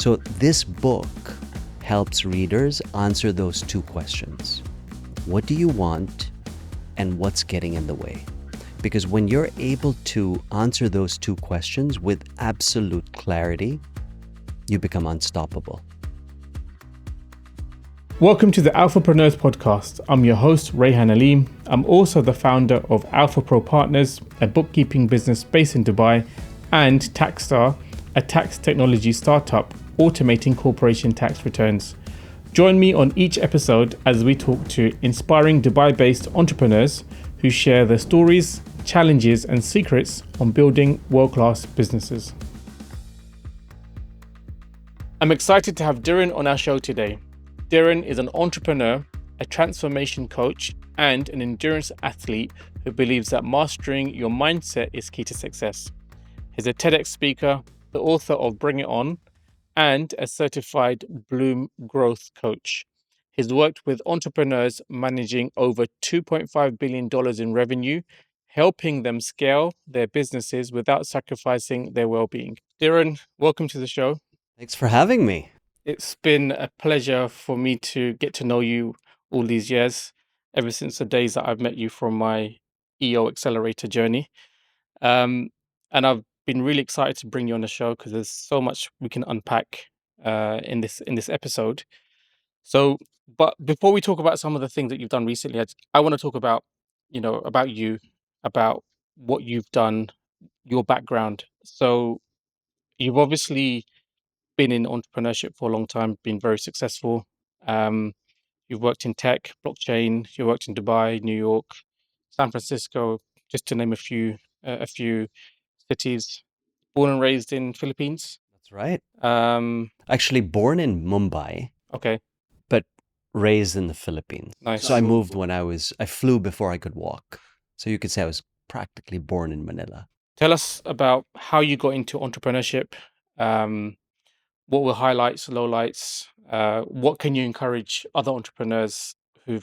So this book helps readers answer those two questions. What do you want and what's getting in the way? Because when you're able to answer those two questions with absolute clarity, you become unstoppable. Welcome to the Alphapreneurs podcast. I'm your host, 𝗿𝗏 𝗵𝗵. I'm also the founder of AlphaPro Partners, a bookkeeping business based in Dubai, and Taxstar, a tax technology startup automating corporation tax returns. Join me on each episode as we talk to inspiring Dubai-based entrepreneurs who share their stories, challenges, and secrets on building world-class businesses. I'm excited to have Dhiren on our show today. Dhiren is an entrepreneur, a transformation coach, and an endurance athlete who believes that mastering your mindset is key to success. He's a TEDx speaker, the author of Bring It On, and a certified Bloom growth coach. He's worked with entrepreneurs managing over $2.5 billion in revenue, helping them scale their businesses without sacrificing their well-being. Dhiren, welcome to the show. Thanks for having me. It's been a pleasure for me to get to know you all these years, ever since the days that I've met you from my EO accelerator journey. And I've been really excited to bring you on the show because there's so much we can unpack in this episode. So, but before we talk about some of the things that you've done recently, I want to talk about, about you, about what you've done, your background. So you've obviously been in entrepreneurship for a long time, been very successful. You've worked in tech, blockchain. You worked in Dubai, New York, San Francisco, just to name a few cities. Born and raised in Philippines. That's right. Um, Actually born in Mumbai, okay, but raised in the Philippines. nice. So I moved when I flew before I could walk. So you could say I was practically born in Manila. Tell us about how you got into entrepreneurship. What were highlights, lowlights? What can you encourage other entrepreneurs who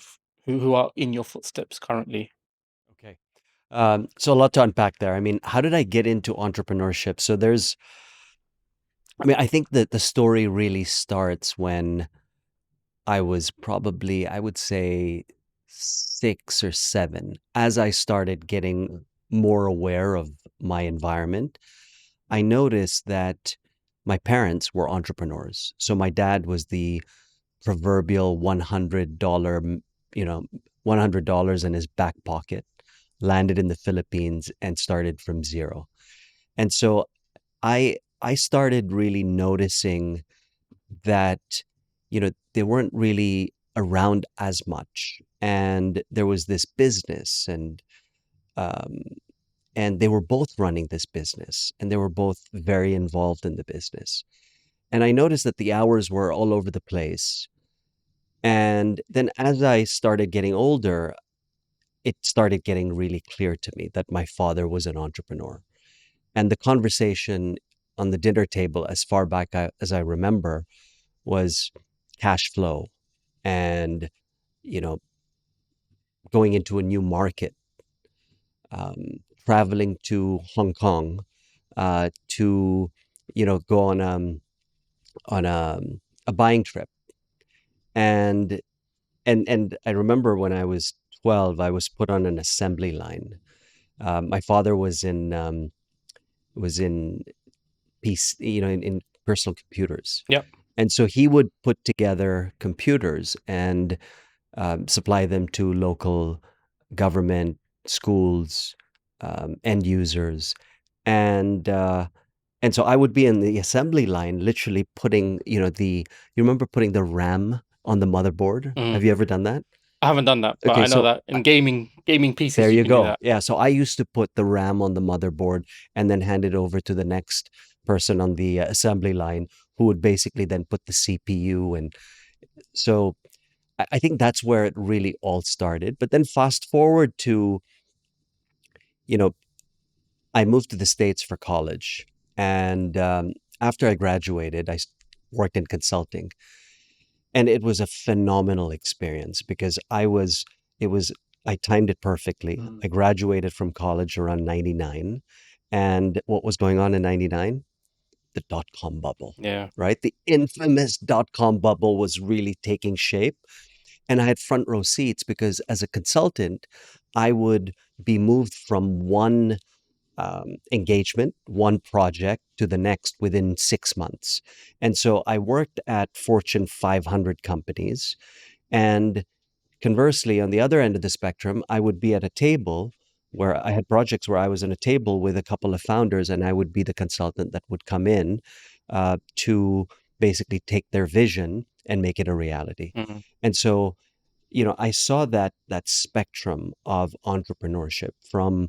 are in your footsteps currently? Okay. So a lot to unpack there. I mean, how did I get into entrepreneurship? So I think that the story really starts when I was probably, I would say, 6 or 7. As I started getting more aware of my environment, I noticed that my parents were entrepreneurs. So my dad was the proverbial $100, $100 in his back pocket, landed in the Philippines and started from zero. And so I started really noticing that, they weren't really around as much. And there was this business um, and they were both running this business and they were both very involved in the business. And I noticed that the hours were all over the place. And then as I started getting older, it started getting really clear to me that my father was an entrepreneur. And the conversation on the dinner table, as far back as I remember, was cash flow and, going into a new market, traveling to Hong Kong to, go on a buying trip. And I remember when I was 12, I was put on an assembly line. My father was in PC, in personal computers. Yep. And so he would put together computers and supply them to local government, schools, end users. And so I would be in the assembly line, literally putting, you remember putting the RAM on the motherboard? Mm. Have you ever done that? I haven't done that, but Okay, I know so that in gaming pieces, there you can do go. that. Yeah. So I used to put the RAM on the motherboard and then hand it over to the next person on the assembly line who would basically then put the CPU. And so I think that's where it really all started. But then fast forward to, I moved to the States for college. And after I graduated, worked in consulting. And it was a phenomenal experience because I timed it perfectly. I graduated from college around 99. And what was going on in 99? the dot-com bubble, Yeah. right? The infamous dot-com bubble was really taking shape. And I had front row seats because as a consultant, I would be moved from one engagement, one project to the next within 6 months. And so I worked at Fortune 500 companies. And conversely, on the other end of the spectrum, I would be at a table where I had projects where I was on a table with a couple of founders, and I would be the consultant that would come in to basically take their vision and make it a reality. Mhm. And so, I saw that spectrum of entrepreneurship from,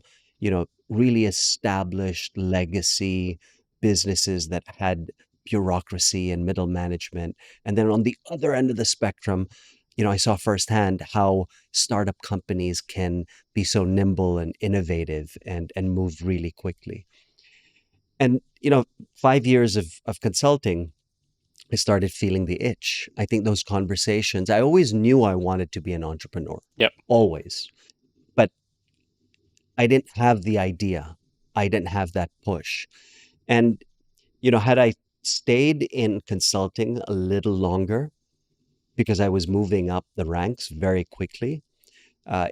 really established legacy businesses that had bureaucracy and middle management. And then on the other end of the spectrum, I saw firsthand how startup companies can be so nimble and innovative and move really quickly. And, 5 years of consulting, I started feeling the itch. I think those conversations, I always knew I wanted to be an entrepreneur, Yep. always, but I didn't have the idea. I didn't have that push. And, had I stayed in consulting a little longer, because I was moving up the ranks very quickly,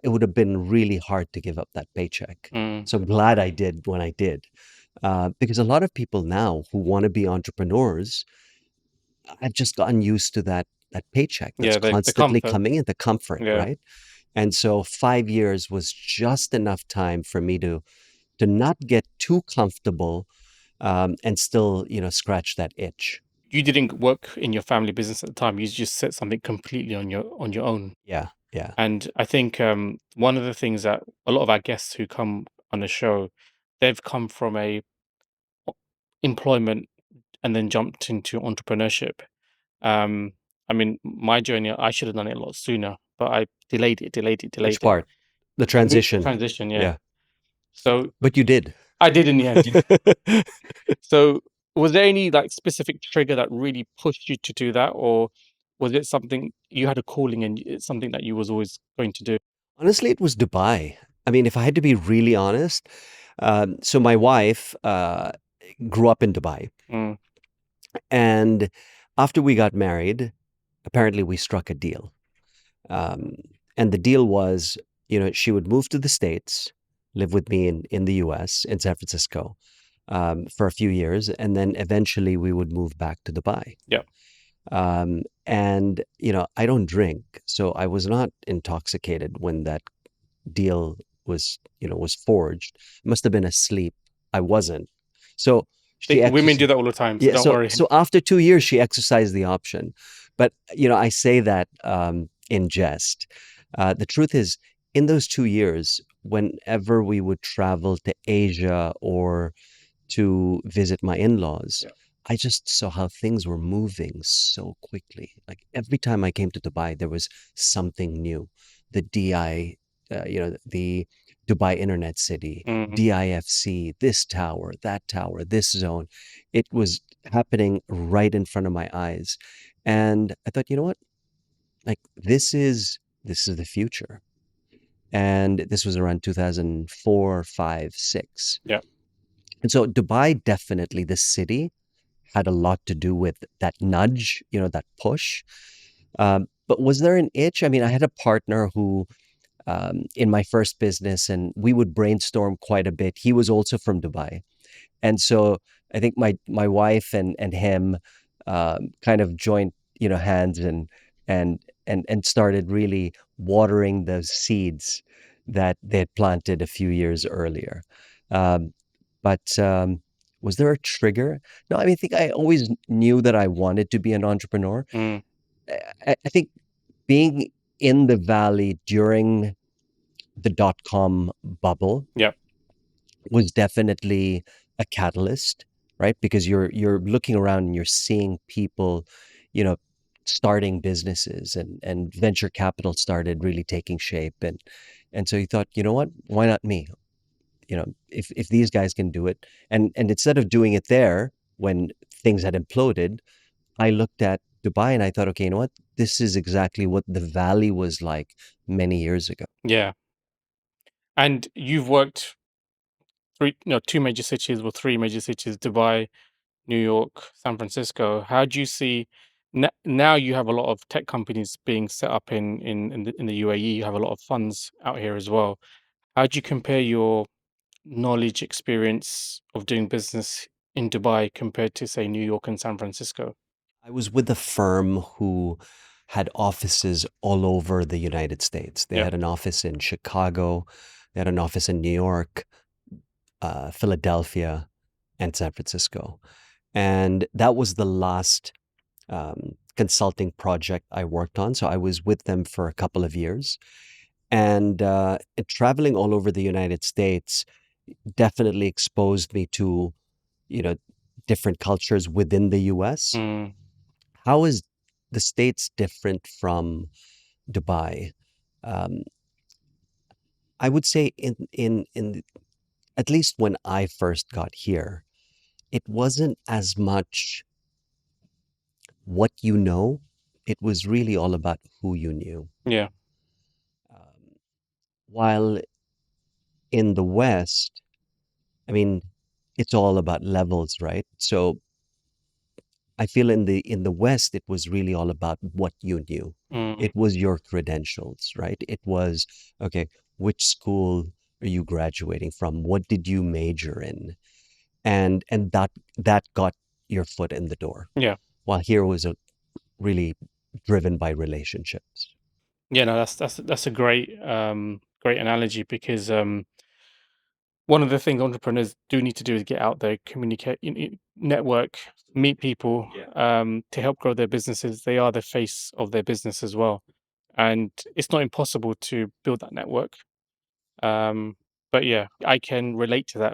it would have been really hard to give up that paycheck. Mm. So I'm glad I did when I did, because a lot of people now who want to be entrepreneurs, I've just gotten used to that paycheck that's Yeah, the constantly comfort. coming in, the comfort, Yeah. right? And so 5 years was just enough time for me to not get too comfortable, and still, scratch that itch. You didn't work in your family business at the time. You just set something completely on your own. Yeah, yeah. And I think one of the things that a lot of our guests who come on the show, they've come from a employment and then jumped into entrepreneurship. Um, I mean, my journey, I should have done it a lot sooner, but I delayed it, delayed it, Which delayed it. part? The transition. Transition, yeah. Yeah. So But you did. I did in the end. So was there any like specific trigger that really pushed you to do that, or was it something you had a calling and it's something that you was always going to do? Honestly, it was Dubai. I mean, if I had to be really honest, so my wife grew up in Dubai. Mm, And after we got married, apparently we struck a deal. Um, and the deal was, she would move to the States, live with me in the US, in San Francisco, for a few years, and then eventually we would move back to Dubai. yeah. And, I don't drink, so I was not intoxicated when that deal was forged. I must have been asleep. I wasn't. So she Women do exercised. that all the time, so Yeah, don't so worry. so after 2 years, she exercised the option. But I say that in jest. The truth is, in those 2 years, whenever we would travel to Asia or to visit my in-laws, Yeah. I just saw how things were moving so quickly. Like every time I came to Dubai, there was something new. The DI, the Dubai Internet City, Mm, DIFC, this tower, that tower, this zone. It was happening right in front of my eyes. And I thought, you know what? Like this is the future. And this was around 2004, 5, 6. yeah. And so Dubai, definitely the city, had a lot to do with that nudge, that push. But was there an itch? I mean, I had a partner who, in my first business, and we would brainstorm quite a bit. He was also from Dubai. And so I think my wife and him kind of joined, hands and started really watering those seeds that they had planted a few years earlier. Um, but was there a trigger? No, I mean, I think I always knew that I wanted to be an entrepreneur. Mm, I think being in the valley during the dot-com bubble yeah. was definitely a catalyst, right? Because you're looking around and you're seeing people, you know, starting businesses and venture capital started really taking shape and so you thought, you know what? Why not me? If these guys can do it, and instead of doing it there when things had imploded, I looked at Dubai and I thought, okay, you know what? This is exactly what the valley was like many years ago. Yeah. And you've worked two major cities or three major cities, Dubai, New York, San Francisco. How do you see now you have a lot of tech companies being set up in the UAE. You have a lot of funds out here as well. How do you compare your knowledge, experience of doing business in Dubai compared to, say, New York and San Francisco? I was with a firm who had offices all over the United States. They Yeah. had an office in Chicago, they had an office in New York, Philadelphia, and San Francisco. And that was the last consulting project I worked on. So I was with them for a couple of years. And traveling all over the United States definitely exposed me to, you know, different cultures within the US. Mm, How is the States different from Dubai? Um, I would say at least when I first got here, it wasn't as much what you know. It was really all about who you knew. yeah. Um, while in the West, I mean, it's all about levels, right? So I feel in the West, it was really all about what you knew. Mm, It was your credentials, right? It was, okay, which school are you graduating from? What did you major in? And that got your foot in the door. yeah. While here was really driven by relationships. Yeah. No, that's a great analogy because one of the things entrepreneurs do need to do is get out there, communicate, network, meet people, to help grow their businesses. They are the face of their business as well, and it's not impossible to build that network. Um, but yeah, I can relate to that.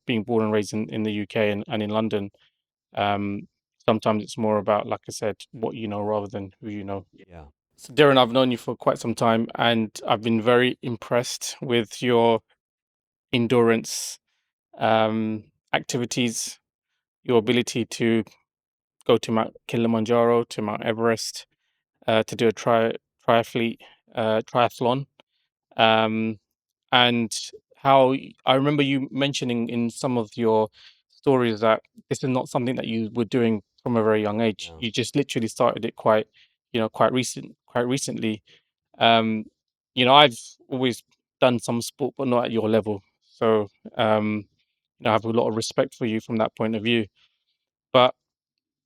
Being born and raised in the UK and in London, um, sometimes it's more about, like I said, what you know rather than who you know. Yeah. So, Darren, I've known you for quite some time, and I've been very impressed with your endurance activities, your ability to go to Mount Kilimanjaro, to Mount Everest, to do a triathlete triathlon, um, and I remember you mentioning in some of your stories that this is not something that you were doing from a very young age. Yeah. You just literally started it quite recently. Um, I've always done some sport, but not at your level. So, I have a lot of respect for you from that point of view. But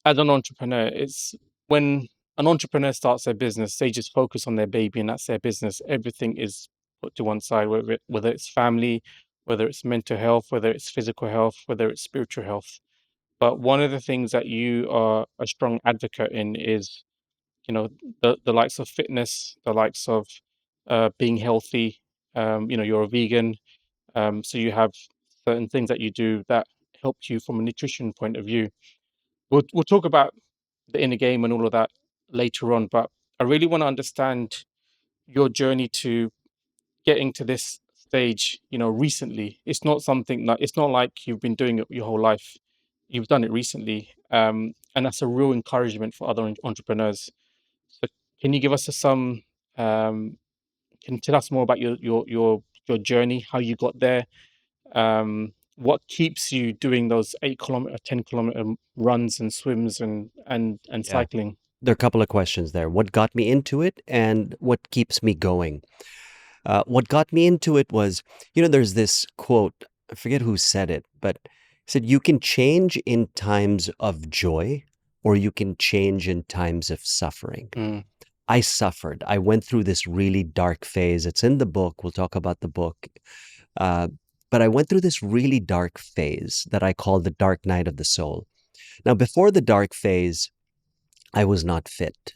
as an entrepreneur, it's when an entrepreneur starts their business, they just focus on their baby and that's their business. Everything is put to one side, whether it's family, whether it's mental health, whether it's physical health, whether it's spiritual health. But one of the things that you are a strong advocate in is, you know, the likes of fitness, the likes of being healthy. You're a vegan, so you have certain things that you do that help you from a nutrition point of view. We'll talk about the inner game and all of that later on, but I really want to understand your journey to getting to this stage, recently. It's not like you've been doing it your whole life. You've done it recently. And that's a real encouragement for other entrepreneurs. So can you give us um can you tell us more about your journey, how you got there? What keeps you doing those 8 kilometer, 10 kilometer runs and swims and Yeah. cycling? There are a couple of questions there. What got me into it and what keeps me going? What got me into it was, there's this quote, I forget who said it, but it said, you can change in times of joy or you can change in times of suffering. Mm, I suffered. I went through this really dark phase. It's in the book. We'll talk about the book. Uh, but I went through this really dark phase that I call the dark night of the soul. Now, before the dark phase, I was not fit.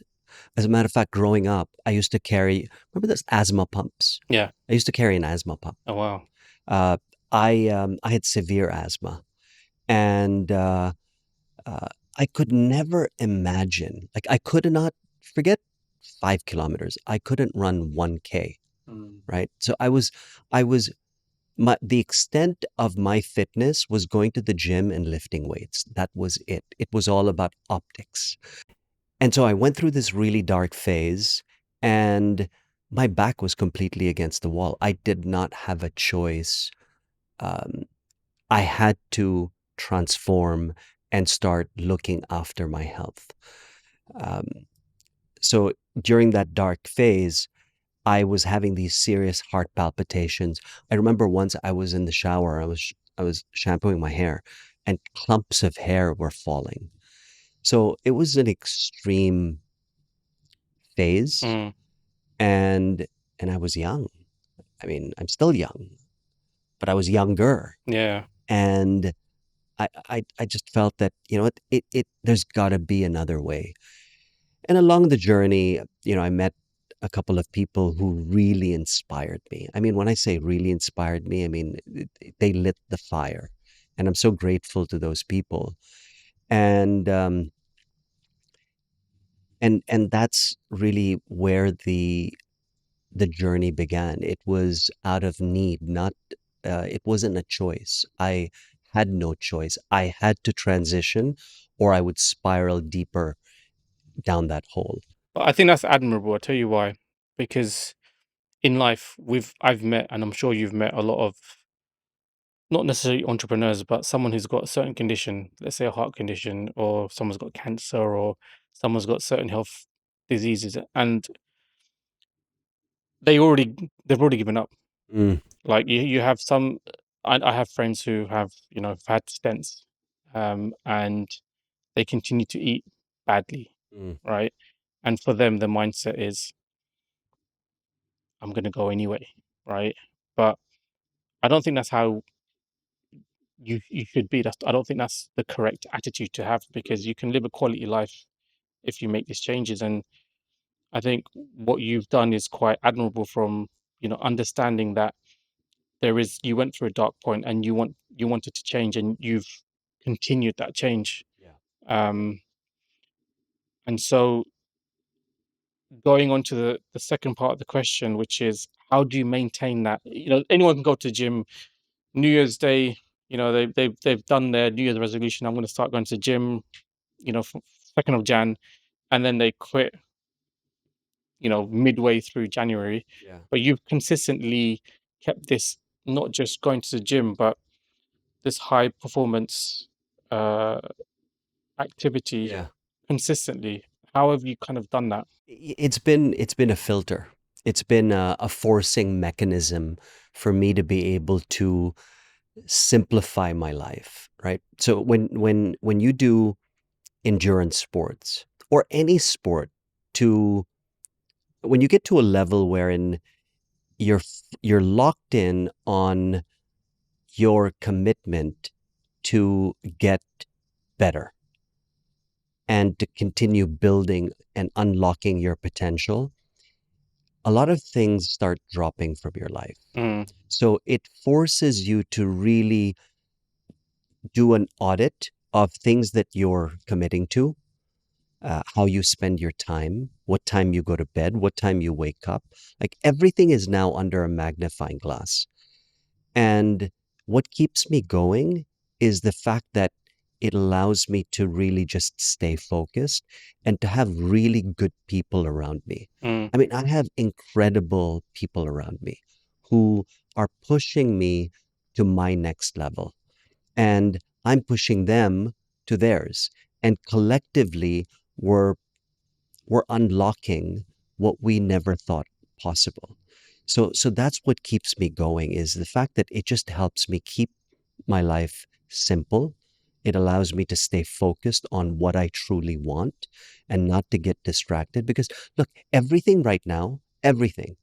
As a matter of fact, growing up, I used to carry, remember those asthma pumps? yeah. I used to carry an asthma pump. Oh wow. Uh, I had severe asthma, and uh, I could never imagine, like I could not forget 5 kilometers. I couldn't run 1K, Mm, right? So I was the extent of my fitness was going to the gym and lifting weights. That was it. It was all about optics. And so I went through this really dark phase and my back was completely against the wall. I did not have a choice. Um, I had to transform and start looking after my health. Um, so during that dark phase, I was having these serious heart palpitations. I remember once I was in the shower, I was shampooing my hair, and clumps of hair were falling. So it was an extreme phase, Mm. and I was young. I mean, I'm still young, but I was younger, Yeah. and I just felt that, you know, there's got to be another way. And along the journey, you know, I met a couple of people who really inspired me. I mean, when I say really inspired me, I mean, they lit the fire. And I'm so grateful to those people. And that's really where the journey began. It was out of need, not it wasn't a choice. I had no choice. I had to transition or I would spiral deeper down that hole. But I think that's admirable. I'll tell you why. Because in life, I've met, and I'm sure you've met a lot of not necessarily entrepreneurs, but someone who's got a certain condition, let's say a heart condition, or someone's got cancer, or someone's got certain health diseases, and they've already given up. Mm, Like you have some, I have friends who have, you know, had stents, and they continue to eat badly, mm, right? And for them, the mindset is, I'm gonna go anyway, right? But I don't think that's how you should be. I don't think that's the correct attitude to have, because you can live a quality life if you make these changes. And I think what you've done is quite admirable, from, you know, understanding that you went through a dark point and you wanted to change, and you've continued that change. yeah. Um, and so going on to the second part of the question, which is, how do you maintain that? You know, anyone can go to the gym. New Year's Day, you know, they've done their New Year's resolution. I'm going to start going to the gym, you know, from 2nd of Jan, and then they quit, you know, midway through January. Yeah. But you've consistently kept this, not just going to the gym, but this high performance uh, activity Yeah. consistently. How have you kind of done that? It's been a filter. It's been a forcing mechanism for me to be able to simplify my life, right? So when you do endurance sports or any sport, to when you get to a level wherein you're locked in on your commitment to get better and to continue building and unlocking your potential, a lot of things start dropping from your life. Mm. So it forces you to really do an audit of things that you're committing to, how you spend your time, what time you go to bed, what time you wake up. Like everything is now under a magnifying glass. And what keeps me going is the fact that it allows me to really just stay focused and to have really good people around me. Mm. I mean, I have incredible people around me who are pushing me to my next level, and I'm pushing them to theirs. And collectively, we're unlocking what we never thought possible. So that's what keeps me going, is the fact that it just helps me keep my life simple. It allows me to stay focused on what I truly want and not to get distracted. Because look, everything right now, everything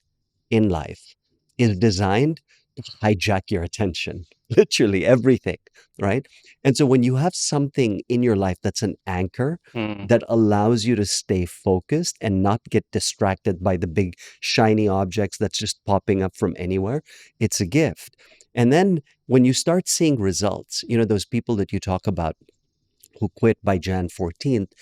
in life is designed to hijack your attention. Literally everything, right? And so when you have something in your life that's an anchor Mm. that allows you to stay focused and not get distracted by the big shiny objects that's just popping up from anywhere, it's a gift. And then when you start seeing results, you know, those people that you talk about who quit by Jan 14th,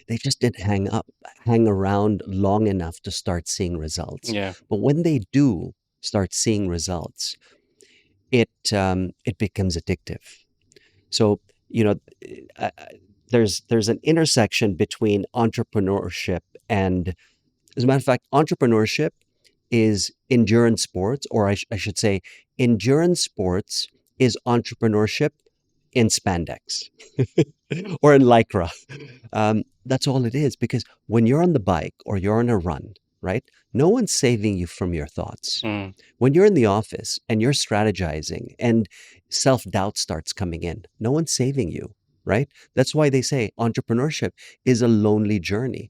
they just didn't hang around long enough to start seeing results. Yeah. But when they do start seeing results, it becomes addictive. So, you know, uh, uh, there's an intersection between entrepreneurship and, as a matter of fact, entrepreneurship is endurance sports, or I should say, endurance sports is entrepreneurship in spandex. or in lycra. That's all it is. Because when you're on the bike or you're on a run, right? No one's saving you from your thoughts. Mm. When you're in the office and you're strategizing and self-doubt starts coming in, no one's saving you, right? That's why they say entrepreneurship is a lonely journey.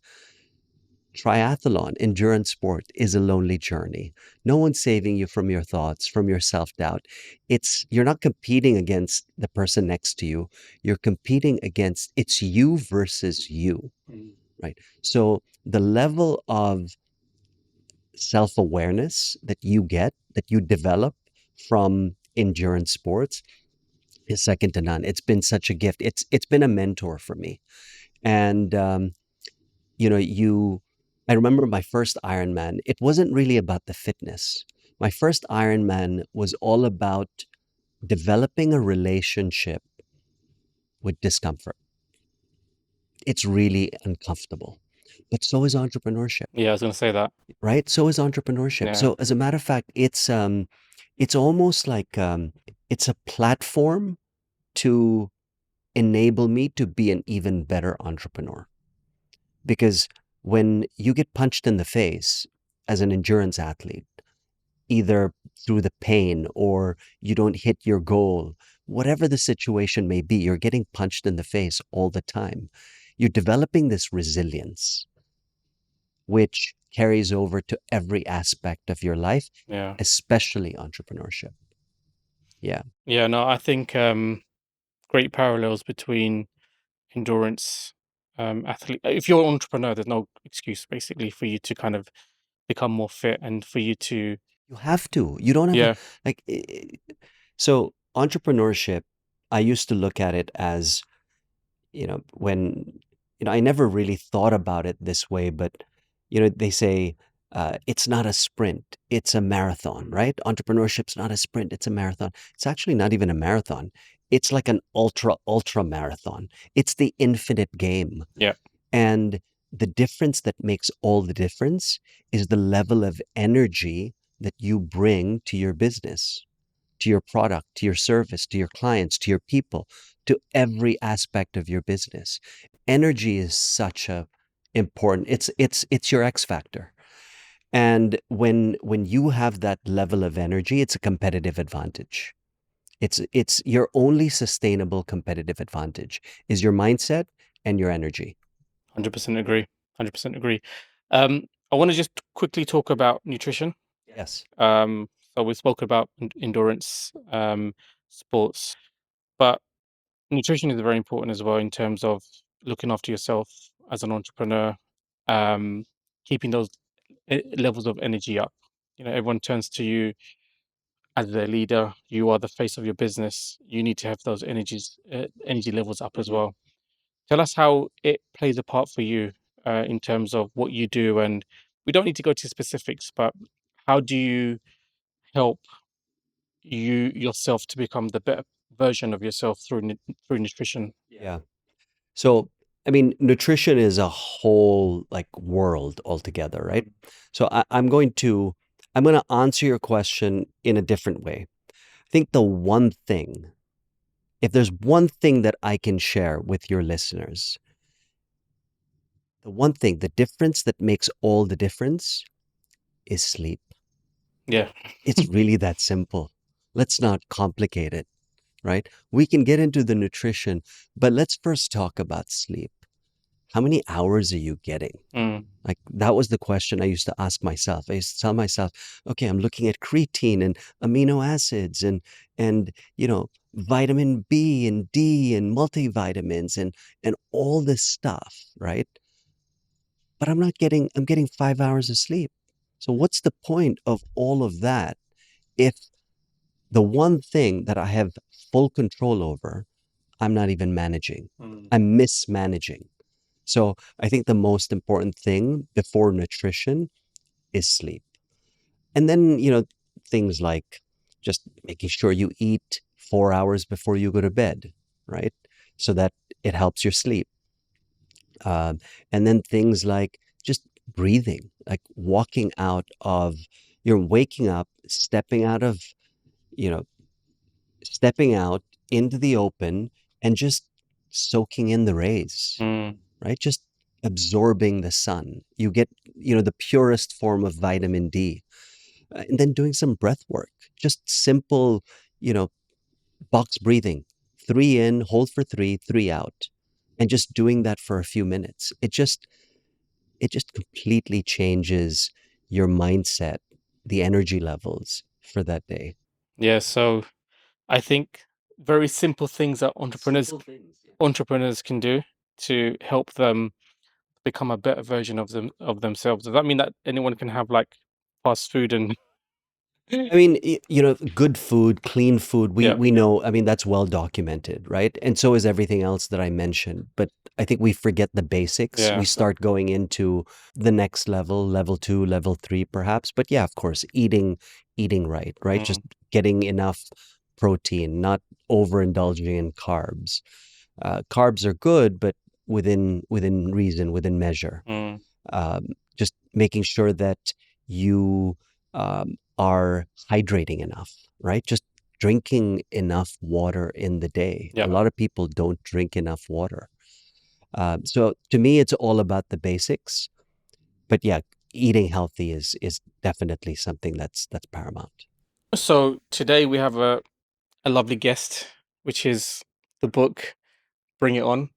Triathlon, endurance sport, is a lonely journey. No one's saving you from your thoughts, from your self-doubt. You're not competing against the person next to you. You're competing against, it's you versus you, Mm. right? So the level of self-awareness that you develop from endurance sports is second to none. It's been such a gift. It's been a mentor for me. And you know, I remember my first Ironman. It wasn't really about the fitness. My first Ironman was all about developing a relationship with discomfort. It's really uncomfortable. But so is entrepreneurship, Yeah, I was going to say that. right? So is entrepreneurship. Yeah. So as a matter of fact, it's almost like it's a platform to enable me to be an even better entrepreneur. Because when you get punched in the face as an endurance athlete, either through the pain or you don't hit your goal, whatever the situation may be, you're getting punched in the face all the time. You're developing this resilience, which carries over to every aspect of your life, Yeah. especially entrepreneurship. Yeah. Yeah, no, I think great parallels between endurance athlete. If you're an entrepreneur, there's no excuse basically for you to kind of become more fit and for you to, You have to. You don't have a, yeah, like, so entrepreneurship, I used to look at it as, when, I never really thought about it this way, but, they say it's not a sprint, it's a marathon, right? Entrepreneurship's not a sprint, it's a marathon. It's actually not even a marathon. It's like an ultra marathon. It's the infinite game. yeah, And the difference that makes all the difference is the level of energy that you bring to your business, to your product, to your service, to your clients, to your people, to every aspect of your business. Energy is such a important, it's your X factor. And when you have that level of energy, it's a competitive advantage. It's your only sustainable competitive advantage is your mindset and your energy. 100% agree. 100% agree. I want to just quickly talk about nutrition. Yes. So we spoke about endurance sports, but nutrition is very important as well in terms of looking after yourself as an entrepreneur, um, keeping those levels of energy up. You know, everyone turns to you as their leader. You are the face of your business. You need to have those energy levels up as well. Tell us how it plays a part for you in terms of what you do, and we don't need to go to specifics, but how do you help you yourself to become the better version of yourself through through nutrition? Yeah. So, I mean, nutrition is a whole like world altogether, right? So I'm going to answer your question in a different way. I think if there's one thing that I can share with your listeners, the difference that makes all the difference is sleep. Yeah, It's really that simple. Let's not complicate it, right? We can get into the nutrition, but let's first talk about sleep. How many hours are you getting? mm, Like that was the question I used to ask myself. I used to tell myself, okay, I'm looking at creatine and amino acids and vitamin B and D and multivitamins and all this stuff, right? But I'm getting 5 hours of sleep. So what's the point of all of that if the one thing that I have full control over, I'm not even managing. mm. I'm mismanaging. So I think the most important thing before nutrition is sleep. And then, things like just making sure you eat 4 hours before you go to bed, right? So that it helps your sleep. And then things like just breathing, like you're waking up, you know, stepping out into the open and just soaking in the rays, Mm. right? Just absorbing the sun. You get, the purest form of vitamin D. And then doing some breath work, just simple, you know, box breathing, 3 in, hold for three out, and just doing that for a few minutes. It just completely changes your mindset, the energy levels for that day. Yeah, so I think very simple things that Simple things. Yeah. entrepreneurs can do to help them become a better version of themselves. Does that mean that anyone can have like fast food and I mean, good food, clean food, we yeah, we know, I mean, that's well documented, right? And so is everything else that I mentioned. But I think we forget the basics. We yeah, start going into the next level, level 2, level 3, perhaps. But yeah, of course, eating right? Just mm, getting enough protein, not overindulging in carbs. Carbs are good, but within reason, within measure. mm, Just making sure that you are hydrating enough, right? Just drinking enough water in the day. A yeah. lot of people don't drink enough water. So to me, it's all about the basics. But yeah, eating healthy is definitely something that's paramount. So today we have a lovely guest, which is the book Bring It On.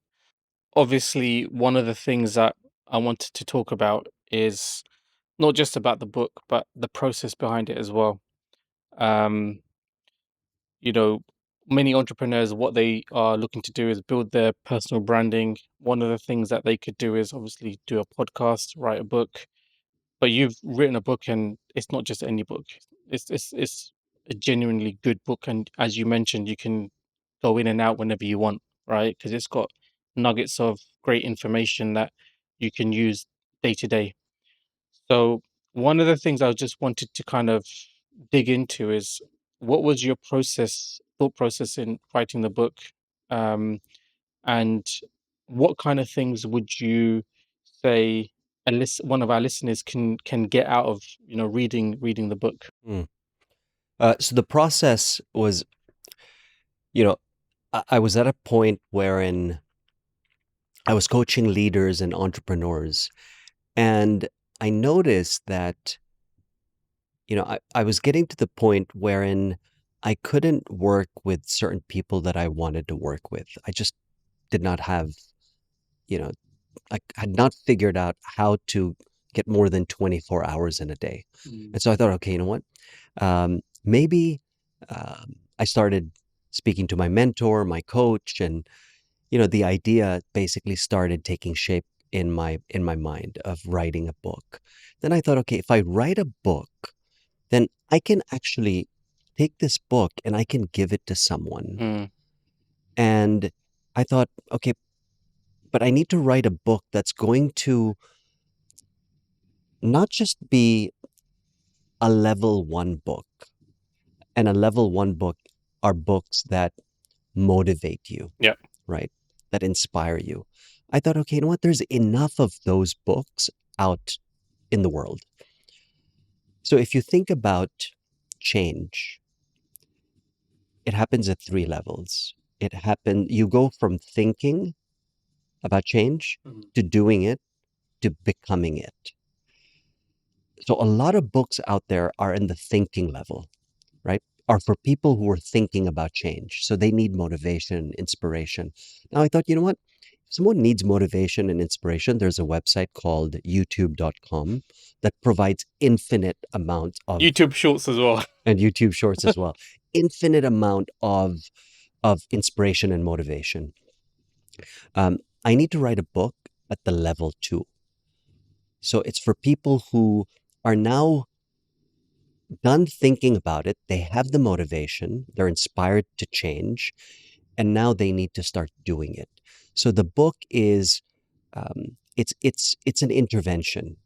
Obviously, one of the things that I wanted to talk about is not just about the book, but the process behind it as well. Um, you know, many entrepreneurs, what they are looking to do is build their personal branding. One of the things that they could do is obviously do a podcast, write a book. But you've written a book, and it's not just any book. It's a genuinely good book, and as you mentioned, you can go in and out whenever you want, right? Because it's got nuggets of great information that you can use day to day. So one of the things I just wanted to kind of dig into is what was your thought process in writing the book, um, and what kind of things would you say one of our listeners can get out of reading the book? Mm. So the process was, you know, I was at a point wherein I was coaching leaders and entrepreneurs, and I noticed that I was getting to the point wherein I couldn't work with certain people that I wanted to work with. I just did not have, you know, I had not figured out how to get more than 24 hours in a day. Mm. And so I thought, okay, you know what? Maybe I started speaking to my mentor, my coach, and the idea basically started taking shape in my mind of writing a book. Then I thought, okay, if I write a book, then I can actually take this book and I can give it to someone. Mm, And I thought, okay, but I need to write a book that's going to not just be a level 1 book. And a level 1 book are books that motivate you, yeah. right? That inspire you. I thought, okay, you know what? There's enough of those books out in the world. So if you think about change, it happens at 3 levels. You go from thinking about change Mhm. to doing it to becoming it. So a lot of books out there are in the thinking level, right? Are for people who are thinking about change. So they need motivation, inspiration. Now I thought, you know what? If someone needs motivation and inspiration, there's a website called youtube.com that provides infinite amount of, YouTube Shorts as well. and YouTube Shorts as well, infinite amount of inspiration and motivation. I need to write a book at the level 2. So it's for people who are now done thinking about it. They have the motivation, they're inspired to change, and now they need to start doing it. So the book is it's an intervention.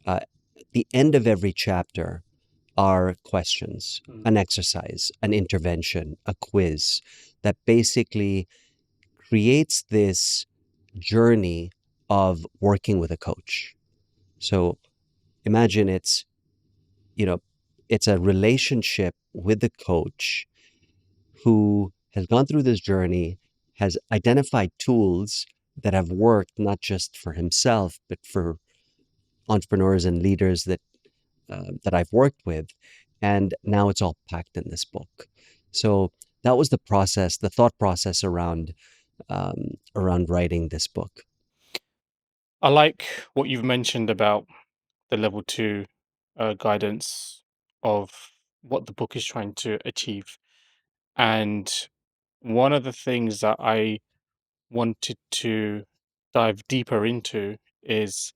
At the end of every chapter are questions, an exercise, an intervention, a quiz that basically creates this journey of working with a coach. So imagine you know, it's a relationship with the coach who has gone through this journey, has identified tools that have worked not just for himself, but for entrepreneurs and leaders that I've worked with. And now it's all packed in this book. So that was the process, the thought process around writing this book. I like what you've mentioned about the level two guidance of what the book is trying to achieve. And one of the things that I wanted to dive deeper into is,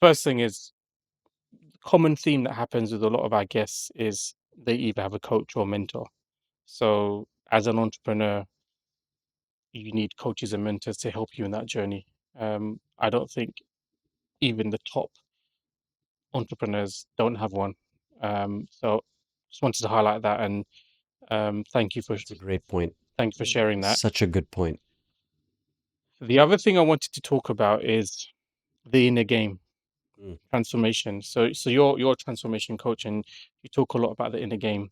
first thing is, common theme that happens with a lot of our guests is they either have a coach or mentor. So as an entrepreneur, you need coaches and mentors to help you in that journey. I don't think even the top entrepreneurs don't have one. So just wanted to highlight that, and thank you for It's a great point. sharing that. Such a good point. The other thing I wanted to talk about is the inner game Mm. transformation. So you're a transformation coach, and you talk a lot about the inner game.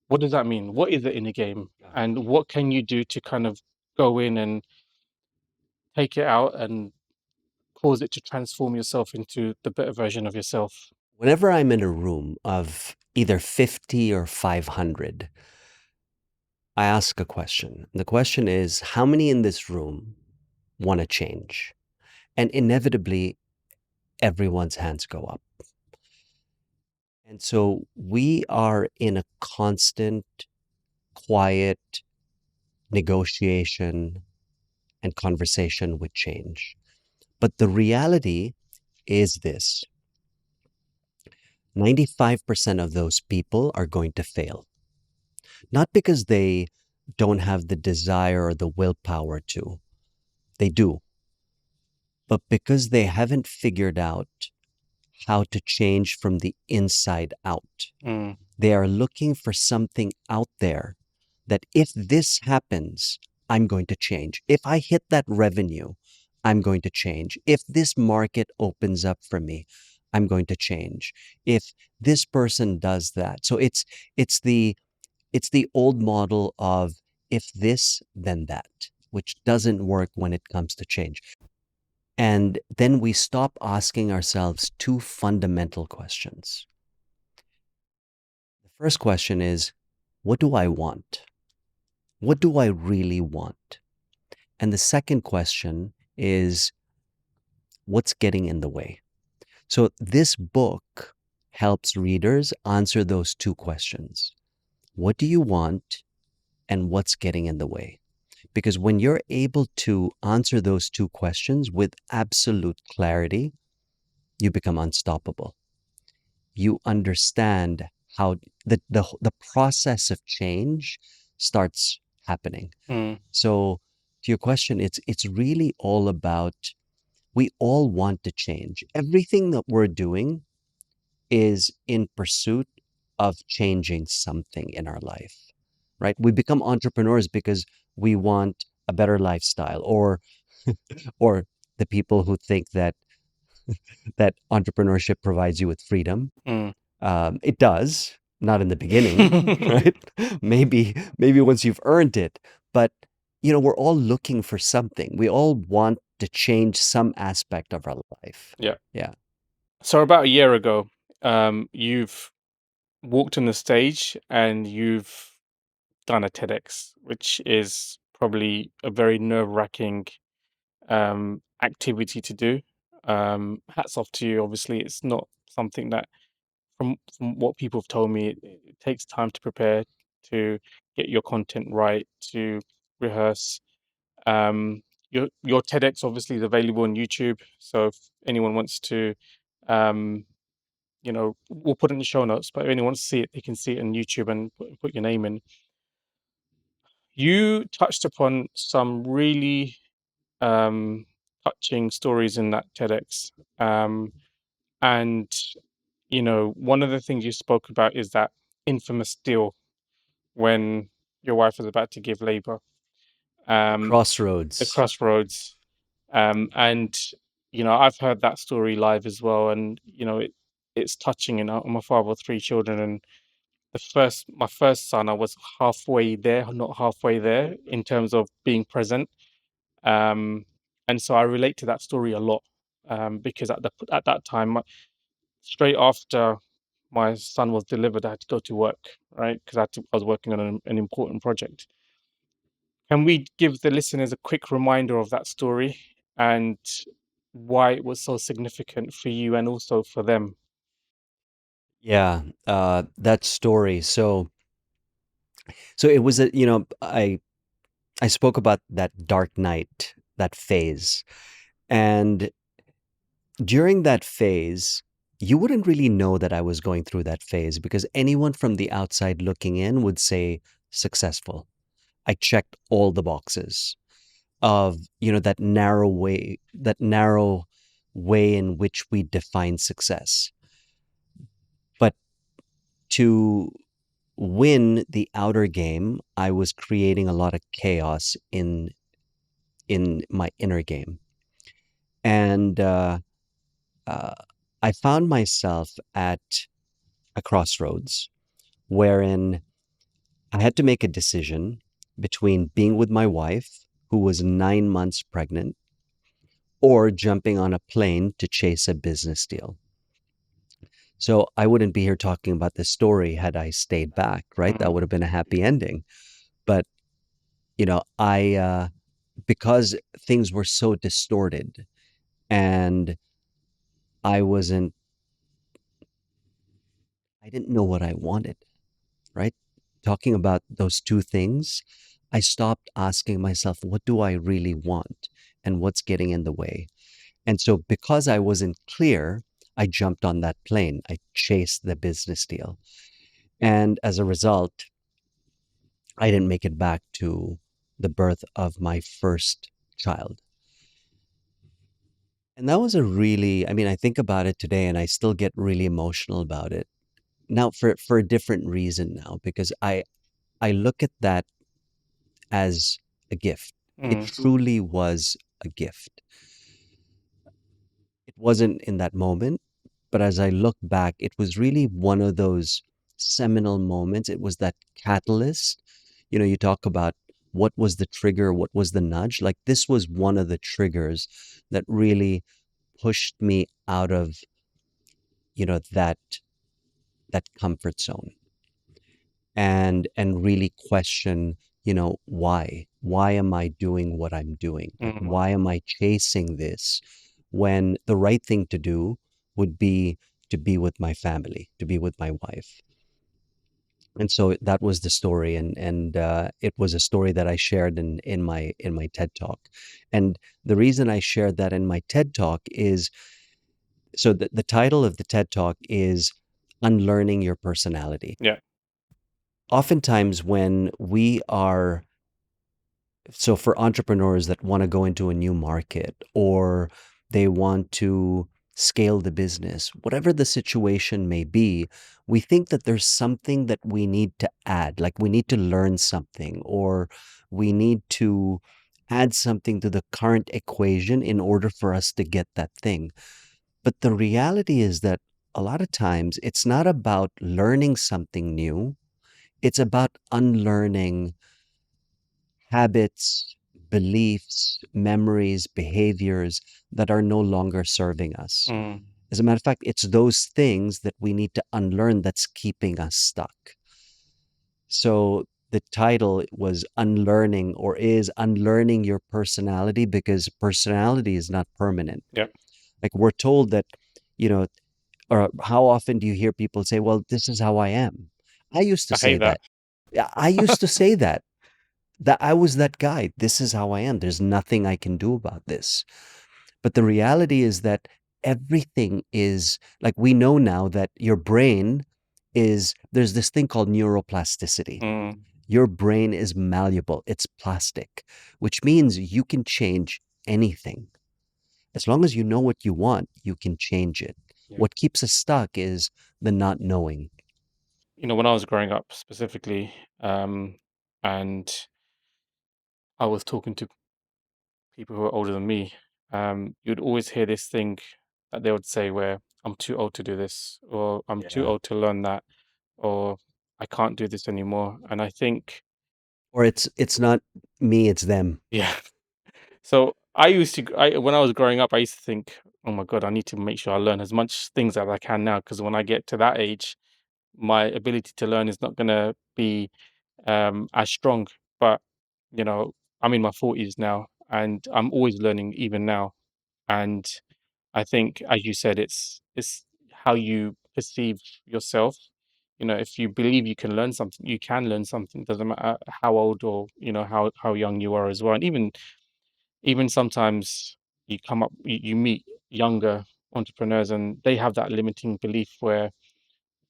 What does that mean? What is the inner game, and what can you do to kind of go in and take it out and cause it to transform yourself into the better version of yourself? Whenever I'm in a room of either 50 or 500, I ask a question. The question is, how many in this room want to change? And inevitably, everyone's hands go up. And so we are in a constant, quiet negotiation and conversation with change. But the reality is this: 95% of those people are going to fail. Not because they don't have the desire or the willpower to, they do, but because they haven't figured out how to change from the inside out. Mm, They are looking for something out there that if this happens, I'm going to change. If I hit that revenue, I'm going to change. If this market opens up for me, I'm going to change. If this person does that. So it's the old model of if this, then that, which doesn't work when it comes to change. And then we stop asking ourselves two fundamental questions. The first question is, what do I want? What do I really want? And the second question is, what's getting in the way? So this book helps readers answer those two questions. What do you want? And what's getting in the way? Because when you're able to answer those two questions with absolute clarity, you become unstoppable. You understand how the process of change starts happening. mm, So to your question, it's really all about, we all want to change. Everything that we're doing is in pursuit of changing something in our life, right? We become entrepreneurs because we want a better lifestyle, or or the people who think that entrepreneurship provides you with freedom. mm. It does, not in the beginning, right? Maybe once you've earned it, but we're all looking for something. We all want to change some aspect of our life. Yeah. Yeah. So about a year ago, you've walked on the stage and you've done a TEDx, which is probably a very nerve-wracking activity to do. Hats off to you. Obviously, it's not something that, from what people have told me, it takes time to prepare, to get your content right, to rehearse. Your TEDx obviously is available on YouTube, so if anyone wants to, um, we'll put it in the show notes. But if anyone wants to see it, they can see it on YouTube and put your name in. You touched upon some really um, touching stories in that TEDx, and one of the things you spoke about is that infamous deal when your wife was about to give labor, the Crossroads. crossroads. And I've heard that story live as well, and it's touching. And I'm a father of three children, and my first son, I was halfway there, not halfway there, in terms of being present. And so I relate to that story a lot, because at that time, straight after my son was delivered, I had to go to work, right? Because I was working on an important project. Can we give the listeners a quick reminder of that story and why it was so significant for you and also for them? Yeah, that story. So it was a, I spoke about that dark night, that phase. And during that phase, you wouldn't really know that I was going through that phase because anyone from the outside looking in would say successful. I checked all the boxes of, that narrow way in which we define success. But to win the outer game, I was creating a lot of chaos in my inner game. And uh, I found myself at a crossroads wherein I had to make a decision between being with my wife, who was 9 months pregnant, or jumping on a plane to chase a business deal. So I wouldn't be here talking about this story had I stayed back, right? That would have been a happy ending. But, because things were so distorted and I wasn't, I didn't know what I wanted, right? Talking about those two things, I stopped asking myself, what do I really want and what's getting in the way? And so, because I wasn't clear, I jumped on that plane. I chased the business deal. And as a result, I didn't make it back to the birth of my first child. And that was I mean, I think about it today and I still get really emotional about it. Now for a different reason now, because I look at that as a gift. It Mm, truly was a gift. It wasn't in that moment, but as I look back, it was really one of those seminal moments. It was that catalyst. You talk about what was the trigger, what was the nudge. Like this was one of the triggers that really pushed me out of, that comfort zone and really question, why am I doing what I'm doing? Like, mm, why am I chasing this when the right thing to do would be to be with my family, to be with my wife? And so that was the story, and it was a story that I shared in my TED talk. And the reason I shared that in my TED talk is so the title of the TED talk is Unlearning Your Personality. yeah. Oftentimes, when we are so for entrepreneurs that want to go into a new market or they want to scale the business, whatever the situation may be, we think that there's something that we need to add, like we need to learn something or we need to add something to the current equation in order for us to get that thing. But the reality is that a lot of times it's not about learning something new, it's about unlearning habits, beliefs, memories, behaviors that are no longer serving us. Mm, As a matter of fact, it's those things that we need to unlearn that's keeping us stuck. So the title was Unlearning or is Unlearning Your Personality because personality is not permanent. yep. Like we're told that, you know, or how often do you hear people say, well, this is how I am? I used to I hate say that. that. Yeah, I used to say that I was that guy. This is how I am. There's nothing I can do about this. But the reality is that everything is like we know now that your brain there's this thing called neuroplasticity. Mm, Your brain is malleable, it's plastic, which means you can change anything. As long as you know what you want, you can change it. yeah. What keeps us stuck is the not knowing. When I was growing up specifically, and I was talking to people who are older than me, you'd always hear this thing that they would say where I'm too old to do this, or I'm too Yeah. old to learn that, or I can't do this anymore. And I think, Or it's not me, it's them. yeah. So when I was growing up, I used to think, oh my God, I need to make sure I learn as much things as I can now, because when I get to that age, my ability to learn is not going to be as strong. But, you know, I'm in my 40s now and I'm always learning even now. And I think, as you said, it's how you perceive yourself. If you believe you can learn something, you can learn something. Doesn't matter how old or how young you are as well. And even sometimes you meet younger entrepreneurs and they have that limiting belief where,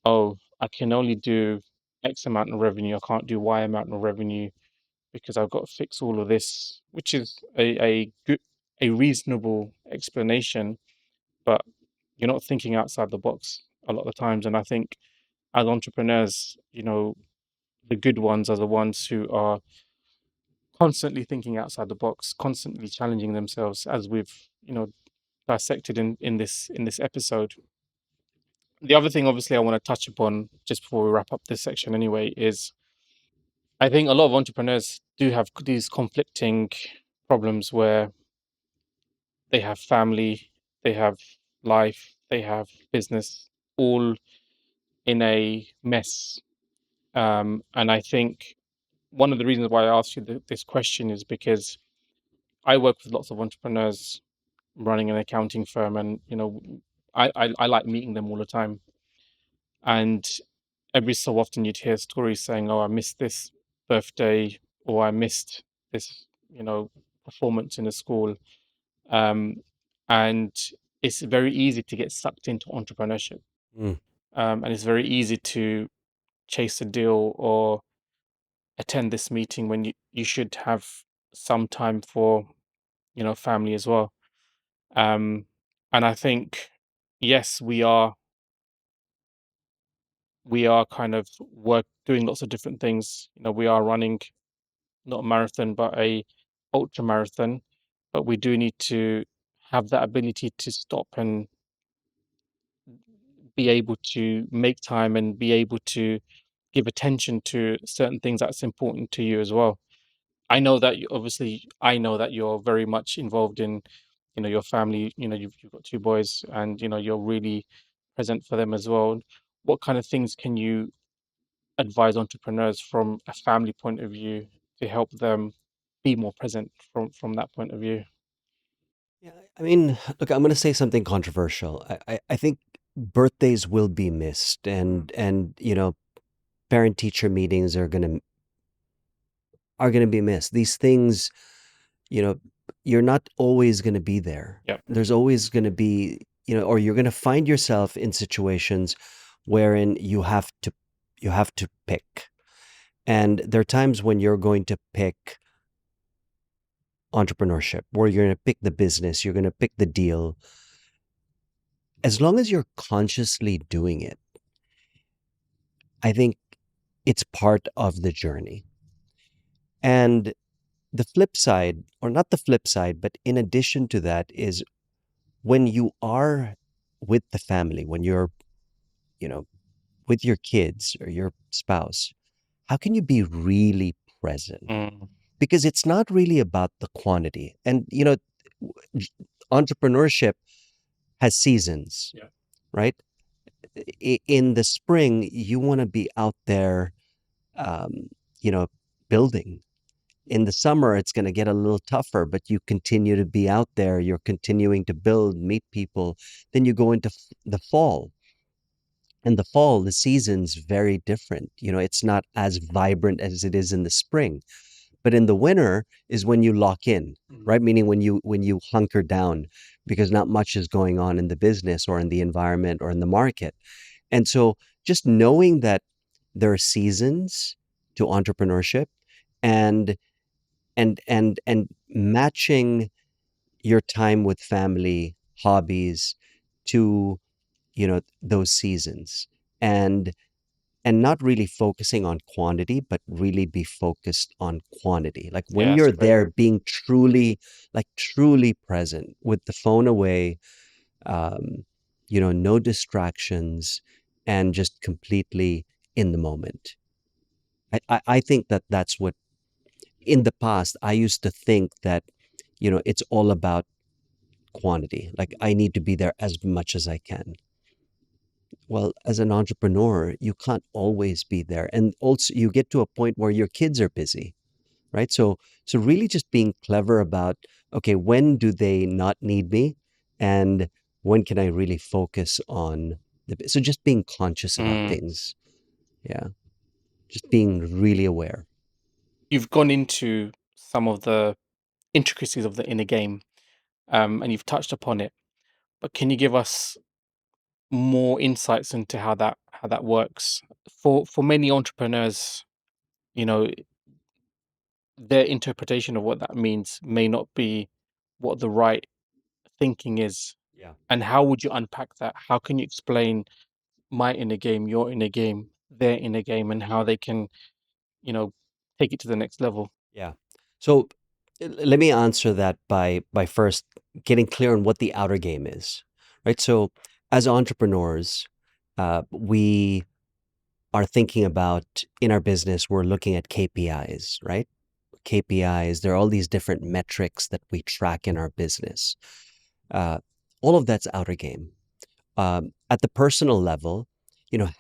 oh, I can only do X amount of revenue. I can't do Y amount of revenue because I've got to fix all of this, which is a reasonable explanation, but you're not thinking outside the box a lot of the times. And I think as entrepreneurs, the good ones are the ones who are constantly thinking outside the box, constantly challenging themselves, as we've, dissected in this episode. The other thing, obviously, I want to touch upon just before we wrap up this section anyway, is I think a lot of entrepreneurs do have these conflicting problems where they have family, they have life, they have business, all in a mess. And I think one of the reasons why I asked you this question is because I work with lots of entrepreneurs running an accounting firm, and I like meeting them all the time. And every so often you'd hear stories saying, "Oh, I missed this birthday," or "I missed this, performance in the school." Um, and it's very easy to get sucked into entrepreneurship, Mm. and it's very easy to chase a deal or attend this meeting when you should have some time for family as well. Um, and I think, yes, we are kind of work doing lots of different things. We are running not a marathon but a ultra marathon, but we do need to have that ability to stop and be able to make time and be able to give attention to certain things that's important to you as well. I know that you're very much involved in, your family. You've got two boys, and you're really present for them as well. What kind of things can you advise entrepreneurs from a family point of view to help them be more present from that point of view? Yeah, I mean, look, I'm going to say something controversial. I think birthdays will be missed, and parent teacher meetings are going to be missed. These things, you know, you're not always going to be there. Yeah. There's always going to be, or you're going to find yourself in situations wherein you have to pick. And there are times when you're going to pick entrepreneurship, where you're going to pick the business, you're going to pick the deal. As long as you're consciously doing it, I think it's part of the journey. And the flip side, or not the flip side, but in addition to that, is when you are with the family, when you're, you know, with your kids or your spouse, how can you be really present? Mm, Because it's not really about the quantity. And, j- entrepreneurship has seasons, yeah. right? In the spring, you want to be out there, um, you know, building. In the summer, it's going to get a little tougher, but you continue to be out there. You're continuing to build, meet people. Then you go into the fall. And the fall, the season's very different. It's not as vibrant as it is in the spring. But in the winter is when you lock in, Mm. right? Meaning when you hunker down because not much is going on in the business or in the environment or in the market. And so just knowing that there are seasons to entrepreneurship, and and matching your time with family, hobbies to, those seasons, and and not really focusing on quantity, but really be focused on quantity. Like when Yeah, that's you're a great there, word. being truly, like truly present with the phone away, no distractions, and just completely in the moment. I think that that's what, in the past, I used to think that, it's all about quantity. Like, I need to be there as much as I can. Well, as an entrepreneur, you can't always be there. And also, you get to a point where your kids are busy, right? So really just being clever about, okay, when do they not need me? And when can I really focus on so just being conscious about Mm. things. Yeah. Just being really aware. You've gone into some of the intricacies of the inner game, and you've touched upon it. But can you give us more insights into how that works? For many entrepreneurs, you know, their interpretation of what that means may not be what the right thinking is. Yeah. And how would you unpack that? How can you explain my inner game, your inner game, their inner game, and how they can, you know, take it to the next level? Yeah. So let me answer that by first getting clear on what the outer game is, right? So as entrepreneurs, we are thinking about in our business, we're looking at KPIs, right? KPIs, there are all these different metrics that we track in our business. Uh, all of that's outer game. At the personal level,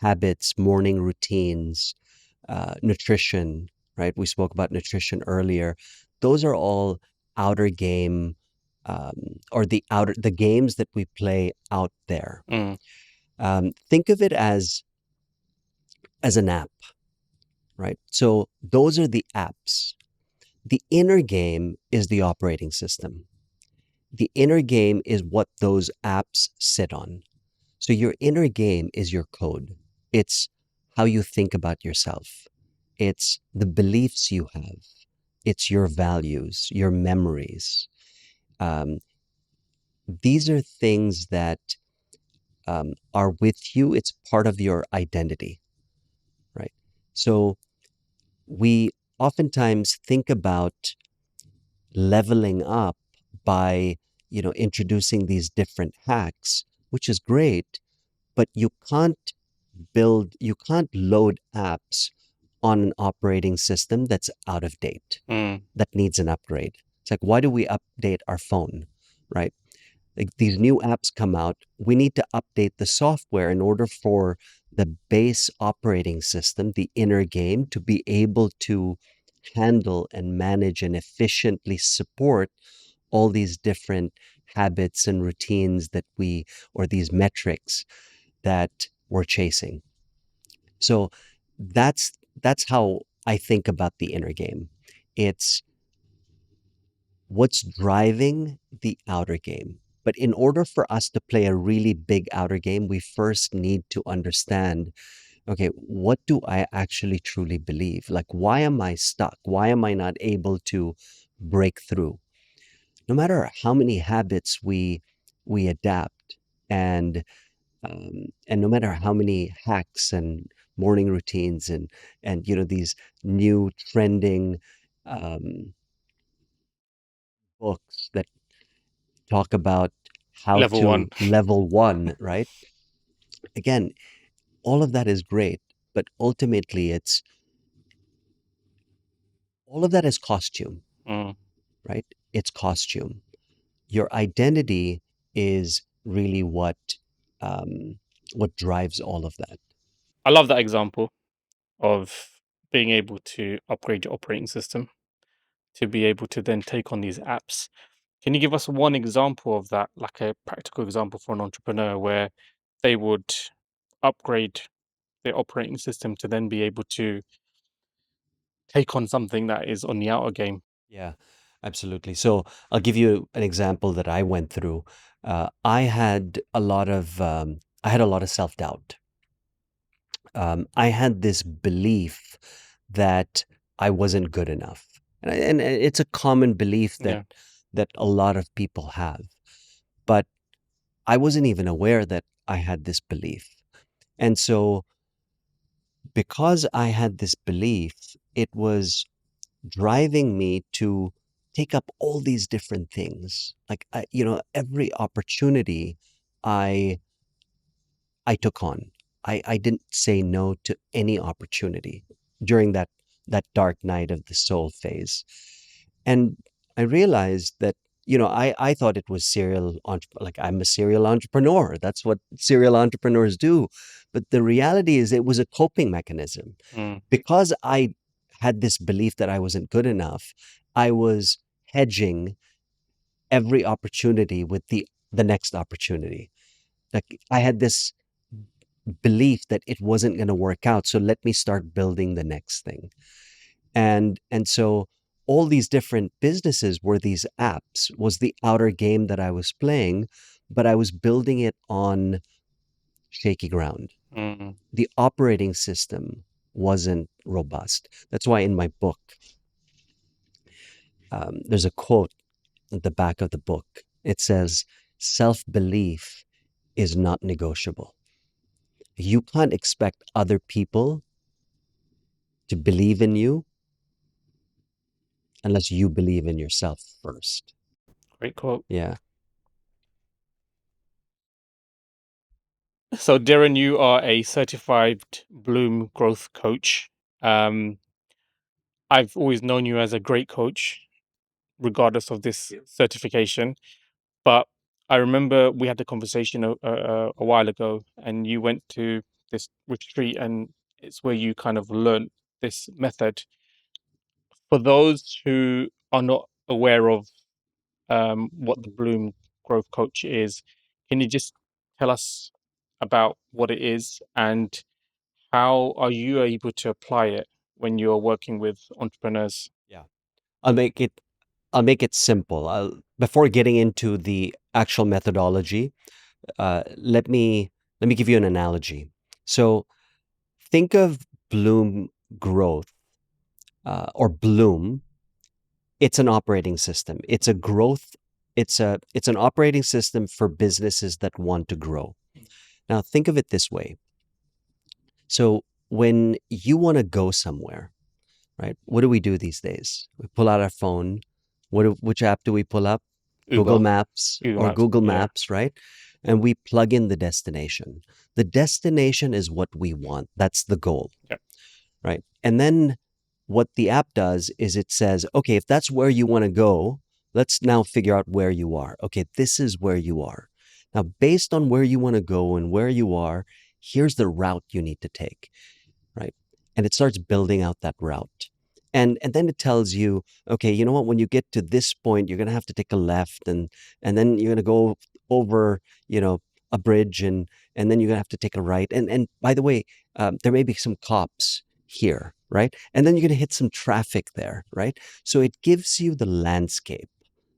habits, morning routines, nutrition, right? We spoke about nutrition earlier. Those are all outer game, or the games that we play out there. Mm, Think of it as an app, right? So those are the apps. The inner game is the operating system. The inner game is what those apps sit on. So your inner game is your code. It's how you think about yourself. It's the beliefs you have. It's your values, your memories. Um, these are things that are with you. It's part of your identity, right? So we oftentimes think about leveling up by, introducing these different hacks, which is great, but you can't load apps on an operating system that's out of date, mm, that needs an upgrade. It's like, why do we update our phone, right? Like, these new apps come out, we need to update the software in order for the base operating system, the inner game, to be able to handle and manage and efficiently support all these different habits and routines or these metrics that we're chasing. So that's how I think about the inner game. It's what's driving the outer game. But in order for us to play a really big outer game, we first need to understand, okay, what do I actually truly believe? Like, why am I stuck? Why am I not able to break through? No matter how many habits we adapt, and and no matter how many hacks and morning routines and these new trending um, books that talk about how level one. to level one, right? Again, all of that is great, but ultimately, it's all of that is costume, Mm. right? It's costume. Your identity is really what drives all of that. I love that example of being able to upgrade your operating system to be able to then take on these apps. Can you give us one example of that, like a practical example for an entrepreneur where they would upgrade their operating system to then be able to take on something that is on the outer game? Yeah, absolutely. So I'll give you an example that I went through. I had a lot of self-doubt. I had this belief that I wasn't good enough, and it's a common belief that Yeah. a lot of people have. But I wasn't even aware that I had this belief, and so because I had this belief, it was driving me to take up all these different things. Like, every opportunity I I took on. I didn't say no to any opportunity during that dark night of the soul phase. And I realized that, I thought it was like I'm a serial entrepreneur. That's what serial entrepreneurs do. But the reality is it was a coping mechanism. Mm, Because I had this belief that I wasn't good enough, I was hedging every opportunity with the next opportunity. Like I had this belief that it wasn't going to work out, so let me start building the next thing. And so all these different businesses were these apps, was the outer game that I was playing, but I was building it on shaky ground. mm. The operating system wasn't robust. That's why in my book, there's a quote at the back of the book. It says, self belief is not negotiable. You can't expect other people to believe in you unless you believe in yourself first. Great quote. Yeah. So, Dhiren, you are a certified Bloom growth coach. Um, I've always known you as a great coach, regardless of this certification. But I remember we had the conversation a while ago, and you went to this retreat, and it's where you kind of learned this method. For those who are not aware of what the Bloom Growth Coach is, can you just tell us about what it is and how are you able to apply it when you're working with entrepreneurs? Yeah. I'll make it I'll make it simple. Before getting into the actual methodology, let me give you an analogy. So think of Bloom growth, or Bloom. It's an operating system. It's a growth. It's an operating system for businesses that want to grow. Now think of it this way. So when you want to go somewhere, right? What do we do these days? We pull out our phone. Which app do we pull up? Google Uber, Maps Google or Maps. Google Yeah. Maps, right? And we plug in the destination. The destination is what we want. That's the goal, Yep. right? And then what the app does is it says, okay, if that's where you want to go, let's now figure out where you are. Okay, this is where you are. Now, based on where you want to go and where you are, here's the route you need to take, right? And it starts building out that route. And then it tells you, okay, you know what, when you get to this point, you're gonna have to take a left, and then you're gonna go over, a bridge, and then you're gonna have to take a right. And by the way, there may be some cops here, right? And then you're gonna hit some traffic there, right? So it gives you the landscape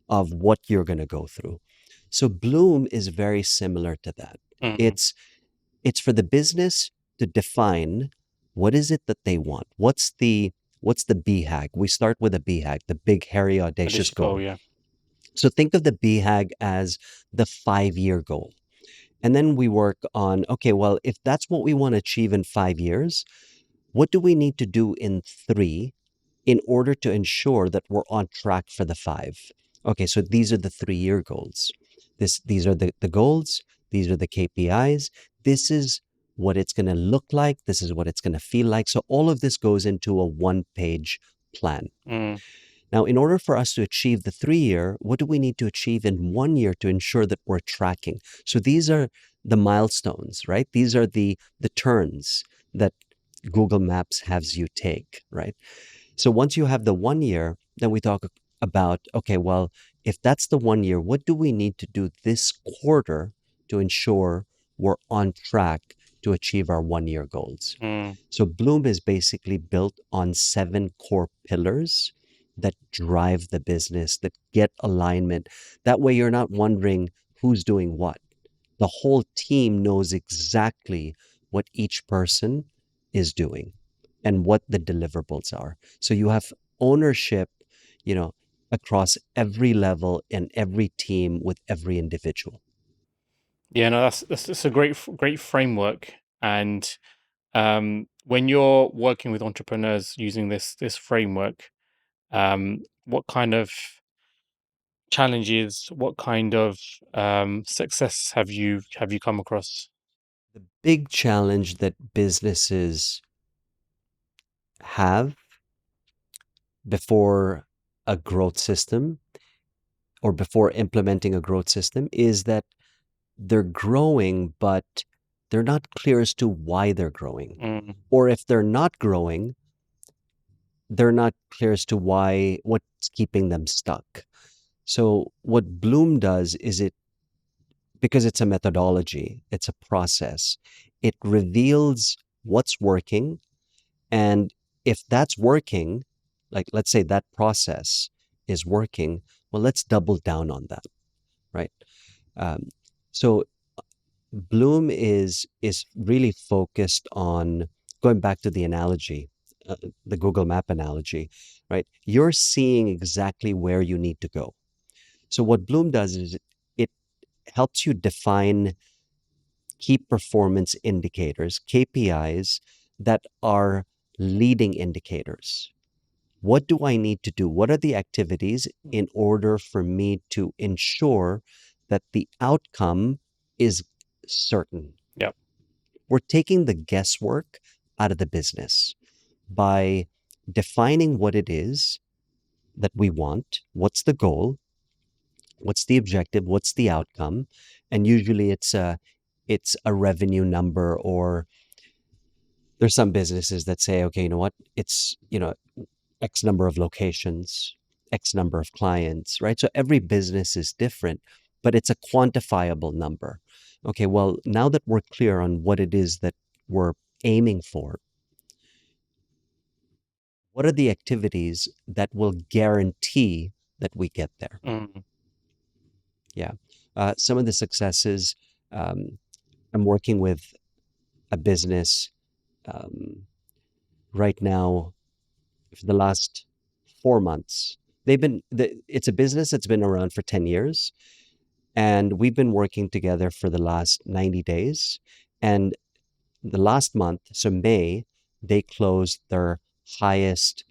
of what you're gonna go through. So Bloom is very similar to that. Mm. It's it's for the business to define what is it that they want. What's the BHAG? We start with a BHAG, the big, hairy, audacious Audacious goal. goal. Yeah. So think of the BHAG as the 5-year goal. And then we work on, okay, well, if that's what we want to achieve in 5 years, what do we need to do in 3 in order to ensure that we're on track for the 5? Okay, so these are the 3-year goals. These are the goals, these are the KPIs. This is what it's going to look like, this is what it's going to feel like. So all of this goes into a one-page plan. Mm. Now, in order for us to achieve the 3-year, what do we need to achieve in 1 year to ensure that we're tracking? So these are the milestones, right? These are the turns that Google Maps has you take, right? So once you have the 1 year, then we talk about, okay, well, if that's the 1 year, what do we need to do this quarter to ensure we're on track to achieve our 1 year goals? Mm. So Bloom is basically built on 7 core pillars that drive the business, that get alignment. That way you're not wondering who's doing what. The whole team knows exactly what each person is doing and what the deliverables are. So you have ownership, you know, across every level and every team with every individual. Yeah. No, that's a great framework. And when you're working with entrepreneurs using this framework, what kind of challenges, what kind of success have you come across? The big challenge that businesses have before a growth system or before implementing a growth system is that they're growing, but they're not clear as to why they're growing. Mm. Or if they're not growing, they're not clear as to what's keeping them stuck. So what Bloom does is because it's a methodology, it's a process, it reveals what's working. And if that's working, like let's say that process is working, well, let's double down on that, right? Um, so Bloom is really focused on going back to the analogy, the Google Map analogy, right? You're seeing exactly where you need to go. So what Bloom does is it helps you define key performance indicators, KPIs that are leading indicators. What do I need to do? What are the activities in order for me to ensure that the outcome is certain? Yep. We're taking the guesswork out of the business by defining what it is that we want, what's the goal, what's the objective, what's the outcome, and usually it's a revenue number, or there's some businesses that say, okay, you know what, it's X number of locations, X number of clients, right? So every business is different, but it's a quantifiable number. Okay, well, now that we're clear on what it is that we're aiming for, what are the activities that will guarantee that we get there? Mm. Yeah. Some of the successes, um, I'm working with a business um, right now for the last 4 months. It's a business that's been around for 10 years, and we've been working together for the last 90 days. And the last month, so May, they closed their highest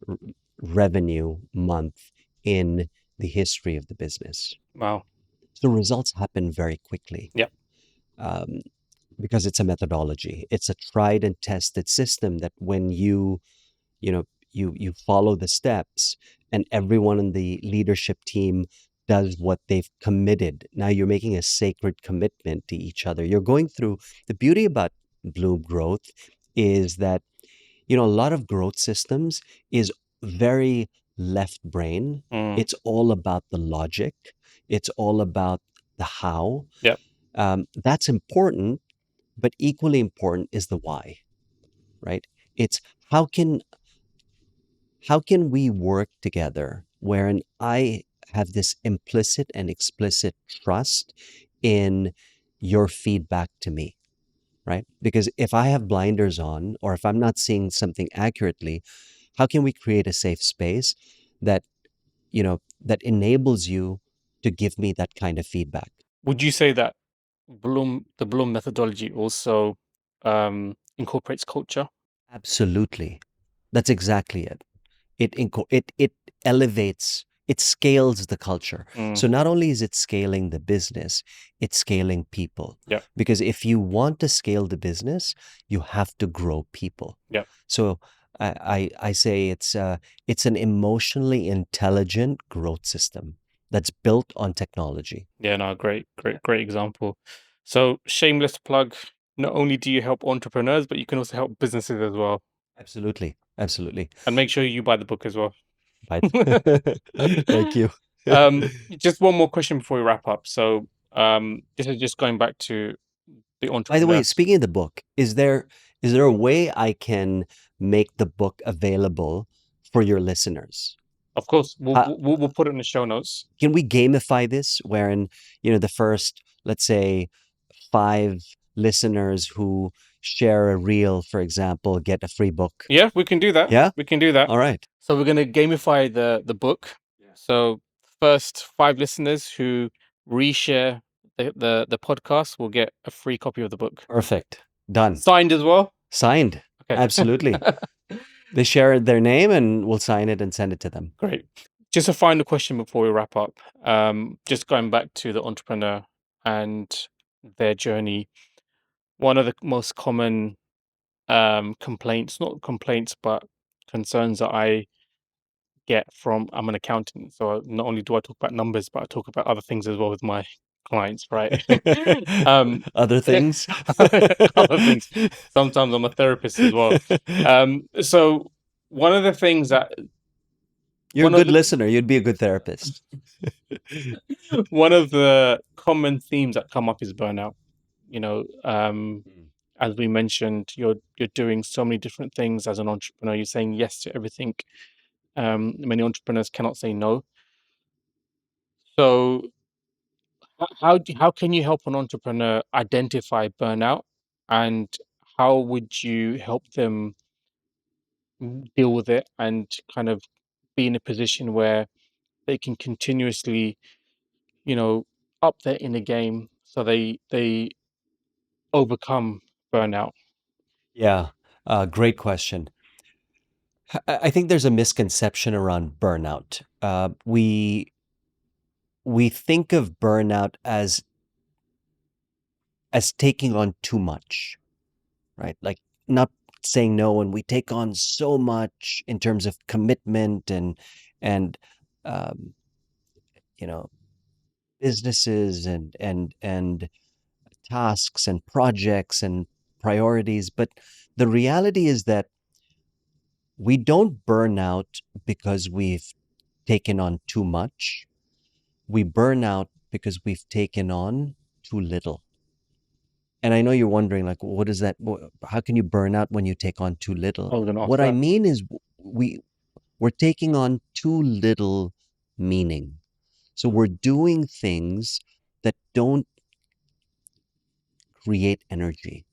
r- revenue month in the history of the business. Wow. So results happen very quickly. Yep. Um, because it's a methodology. It's a tried and tested system that when you follow the steps and everyone in the leadership team does what they've committed. Now you're making a sacred commitment to each other. You're going through the beauty about Bloom growth is that a lot of growth systems is very left brain. Mm. It's all about the logic. It's all about the how. Yep. That's important, but equally important is the why, right? It's how can how can we work together wherein I have this implicit and explicit trust in your feedback to me, right? Because if I have blinders on or if I'm not seeing something accurately, how can we create a safe space that, that enables you to give me that kind of feedback? Would you say that the Bloom methodology also incorporates culture? Absolutely. That's exactly it. It elevates, it scales the culture. Mm. So not only is it scaling the business, it's scaling people. Yep. Because if you want to scale the business, you have to grow people. Yep. So I say it's an emotionally intelligent growth system that's built on technology. Yeah, no, great example. So, shameless plug, not only do you help entrepreneurs, but you can also help businesses as well. Absolutely. Absolutely. And make sure you buy the book as well. Right. Thank you. Just one more question before we wrap up. So, this is just going back to the By the way, entrepreneur. speaking of the book, is there a way I can make the book available for your listeners? Of course, How, we'll put it in the show notes. can we gamify this wherein, the first, let's say, 5 listeners who share a reel, for example, get a free book? Yeah, we can do that. Yeah? We can do that. All right. So we're gonna gamify the book. So first 5 listeners who reshare the podcast will get a free copy of the book. Perfect. Done. Signed as well. Signed. Okay. Absolutely. They share their name and we'll sign it and send it to them. Great. Just a final question before we wrap up. Just going back to the entrepreneur and their journey. one of the most common complaints, not complaints, but concerns that I get from I'm an accountant. So not only do I talk about numbers, but I talk about other things as well with my clients, right? um, Other things? other things. Sometimes I'm a therapist as well. So one of the things that You're a one of good the listener. You'd be a good therapist. one of the common themes that come up is burnout. You know, Mm. as we mentioned, you're doing so many different things as an entrepreneur. You're saying yes to everything. Many entrepreneurs cannot say no. So how can you help an entrepreneur identify burnout, and how would you help them deal with it and kind of be in a position where they can continuously, you know, up their inner game so they overcome burnout? Yeah, great question. I think there's a misconception around burnout. We think of burnout as taking on too much, right? Like not saying no, and we take on so much in terms of commitment and um, you know businesses and tasks and projects and priorities. But the reality is that we don't burn out because we've taken on too much. We burn out because we've taken on too little. And I know you're wondering, like, what is that? How can you burn out when you take on too little? I was going to ask What I that. mean is, we we're taking on too little meaning. So we're doing things that don't create energy,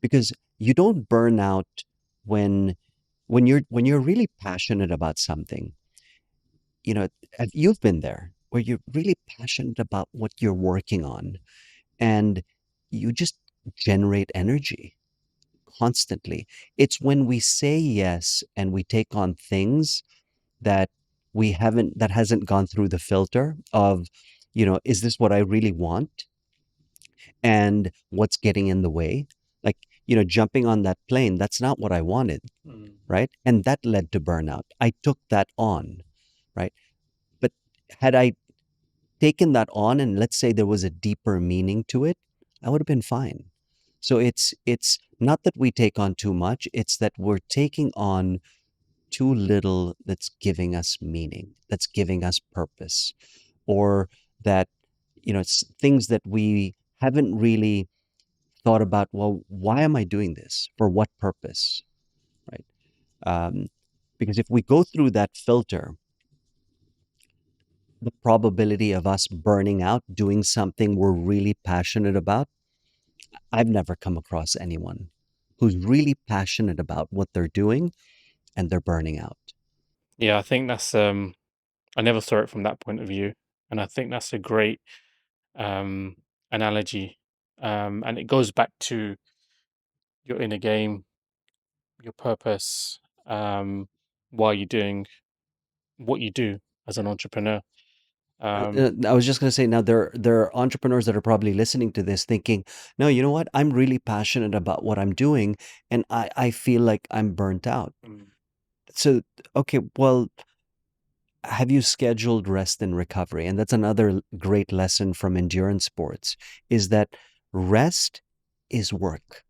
because you don't burn out when when you're really passionate about something. You know, you've been there where you're really passionate about what you're working on, and you just generate energy constantly. It's when we say yes and we take on things that that hasn't gone through the filter of, is this what I really want? And what's getting in the way? Like, jumping on that plane, that's not what I wanted, right? And that led to burnout. I took that on, right? But had I taken that on, and let's say there was a deeper meaning to it, I would have been fine. So it's not that we take on too much, it's that we're taking on too little that's giving us meaning, that's giving us purpose, or that, it's things that we haven't really thought about. Well, why am I doing this? For what purpose? Right? Um, because if we go through that filter, the probability of us burning out doing something we're really passionate about, I've never come across anyone who's really passionate about what they're doing and they're burning out. Yeah, I think that's I never saw it from that point of view, and I think that's a great um analogy. And it goes back to your inner game, your purpose, why you're doing what you do as an entrepreneur. Um, I was just going to say, now there are entrepreneurs that are probably listening to this thinking, no, you know what? I'm really passionate about what I'm doing, and I feel like I'm burnt out. mm, So, okay, well, have you scheduled rest and recovery? And that's another great lesson from endurance sports, is that rest is work.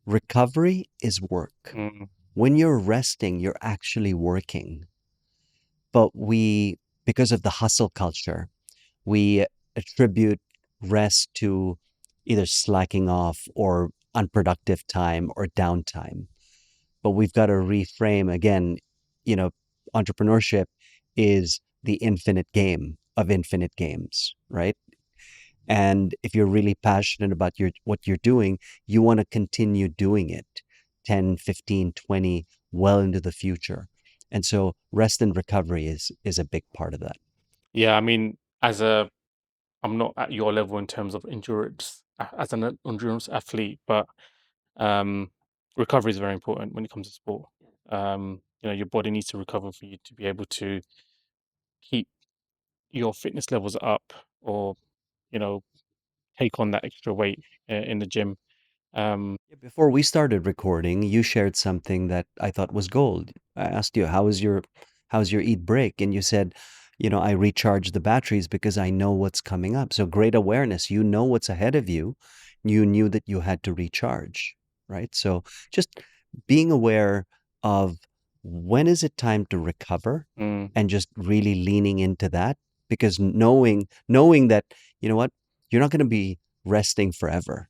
Recovery is work. mm, When you're resting, you're actually working. But because of the hustle culture, we attribute rest to either slacking off or unproductive time or downtime. But we've got to reframe again, you know, entrepreneurship is the infinite game of infinite games, right? And if you're really passionate about what you're doing, you want to continue doing it 10, 15, 20, well into the future. And so rest and recovery is a big part of that. yeah, I mean, I'm not at your level in terms of endurance as an endurance athlete, but um, recovery is very important when it comes to sport. Your body needs to recover for you to be able to keep your fitness levels up, or you know take on that extra weight in the gym. Before we started recording, you shared something that I thought was gold. I asked you, how's your eat break? And you said, I recharge the batteries because I know what's coming up. So great awareness. You know what's ahead of you. You knew that you had to recharge, right? So just being aware of when is it time to recover and just really leaning into that, because knowing that, you're not going to be resting forever,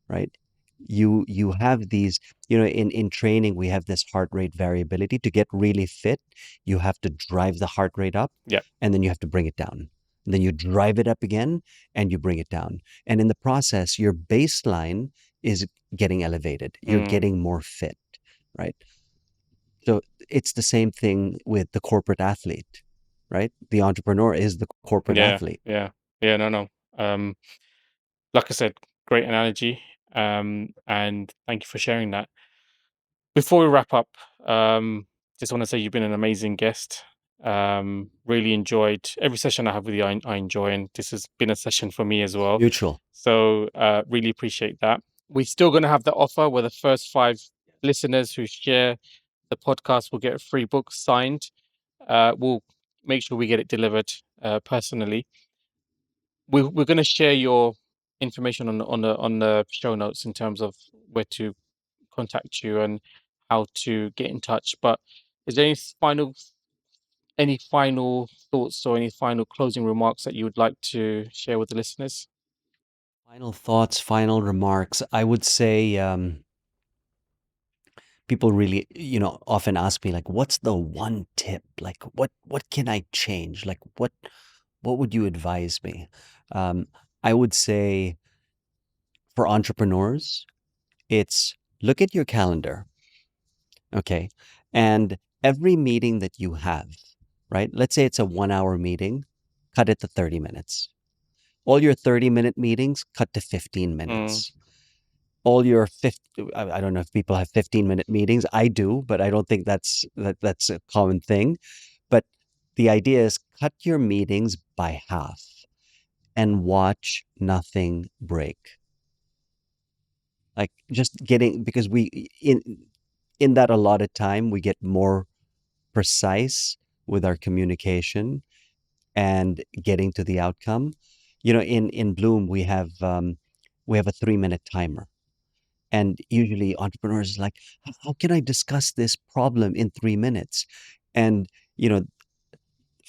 right? You have these, in training, we have this heart rate variability. To get really fit, you have to drive the heart rate up, Yeah. and then you have to bring it down. And then you drive it up again and you bring it down. And in the process, your baseline is getting elevated. You're getting more fit, right? So it's the same thing with the corporate athlete, right? The entrepreneur is the corporate athlete. Yeah. No. Like I said, great analogy. And thank you for sharing that. Before we wrap up, just want to say you've been an amazing guest. Really enjoyed every session I have with you. I enjoy, and this has been a session for me as well. Mutual. So really appreciate that. We're still going to have the offer where the first 5 listeners who share the podcast will get a free book signed. We'll make sure we get it delivered personally. We're going to share your information on the show notes in terms of where to contact you and how to get in touch. But is there any final thoughts or any final closing remarks that you would like to share with the listeners? Final thoughts, final remarks. I would say, people really, often ask me, like, what's the one tip? Like, what can I change? Like, what would you advise me? I would say for entrepreneurs, it's look at your calendar, okay? And every meeting that you have, right? Let's say it's a 1-hour meeting, cut it to 30 minutes. All your 30-minute meetings, cut to 15 minutes. All your I don't know if people have 15-minute meetings. I do, but I don't think that's a common thing. But the idea is cut your meetings by half and watch nothing break. Like, just because we in that allotted time, we get more precise with our communication and getting to the outcome. In Bloom, we have a 3-minute timer. And usually entrepreneurs are like, how can I discuss this problem in 3 minutes? And,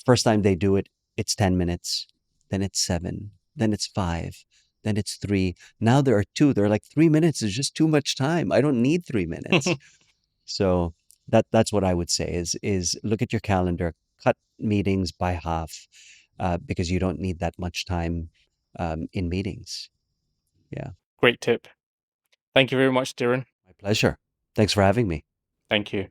first time they do it, it's 10 minutes, then it's 7, then it's 5, then it's 3. Now there are 2. They're like, 3 minutes is just too much time. I don't need 3 minutes. So that's what I would say is look at your calendar, cut meetings by half, because you don't need that much time in meetings. Yeah. Great tip. Thank you very much, Dhiren. My pleasure. Thanks for having me. Thank you.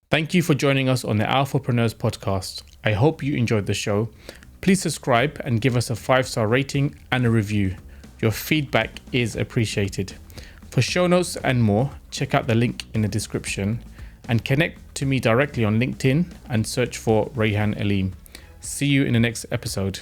Thank you for joining us on the Alphapreneurs podcast. I hope you enjoyed the show. Please subscribe and give us a 5-star rating and a review. Your feedback is appreciated. For show notes and more, check out the link in the description and connect to me directly on LinkedIn and search for Rehan Aleem. See you in the next episode.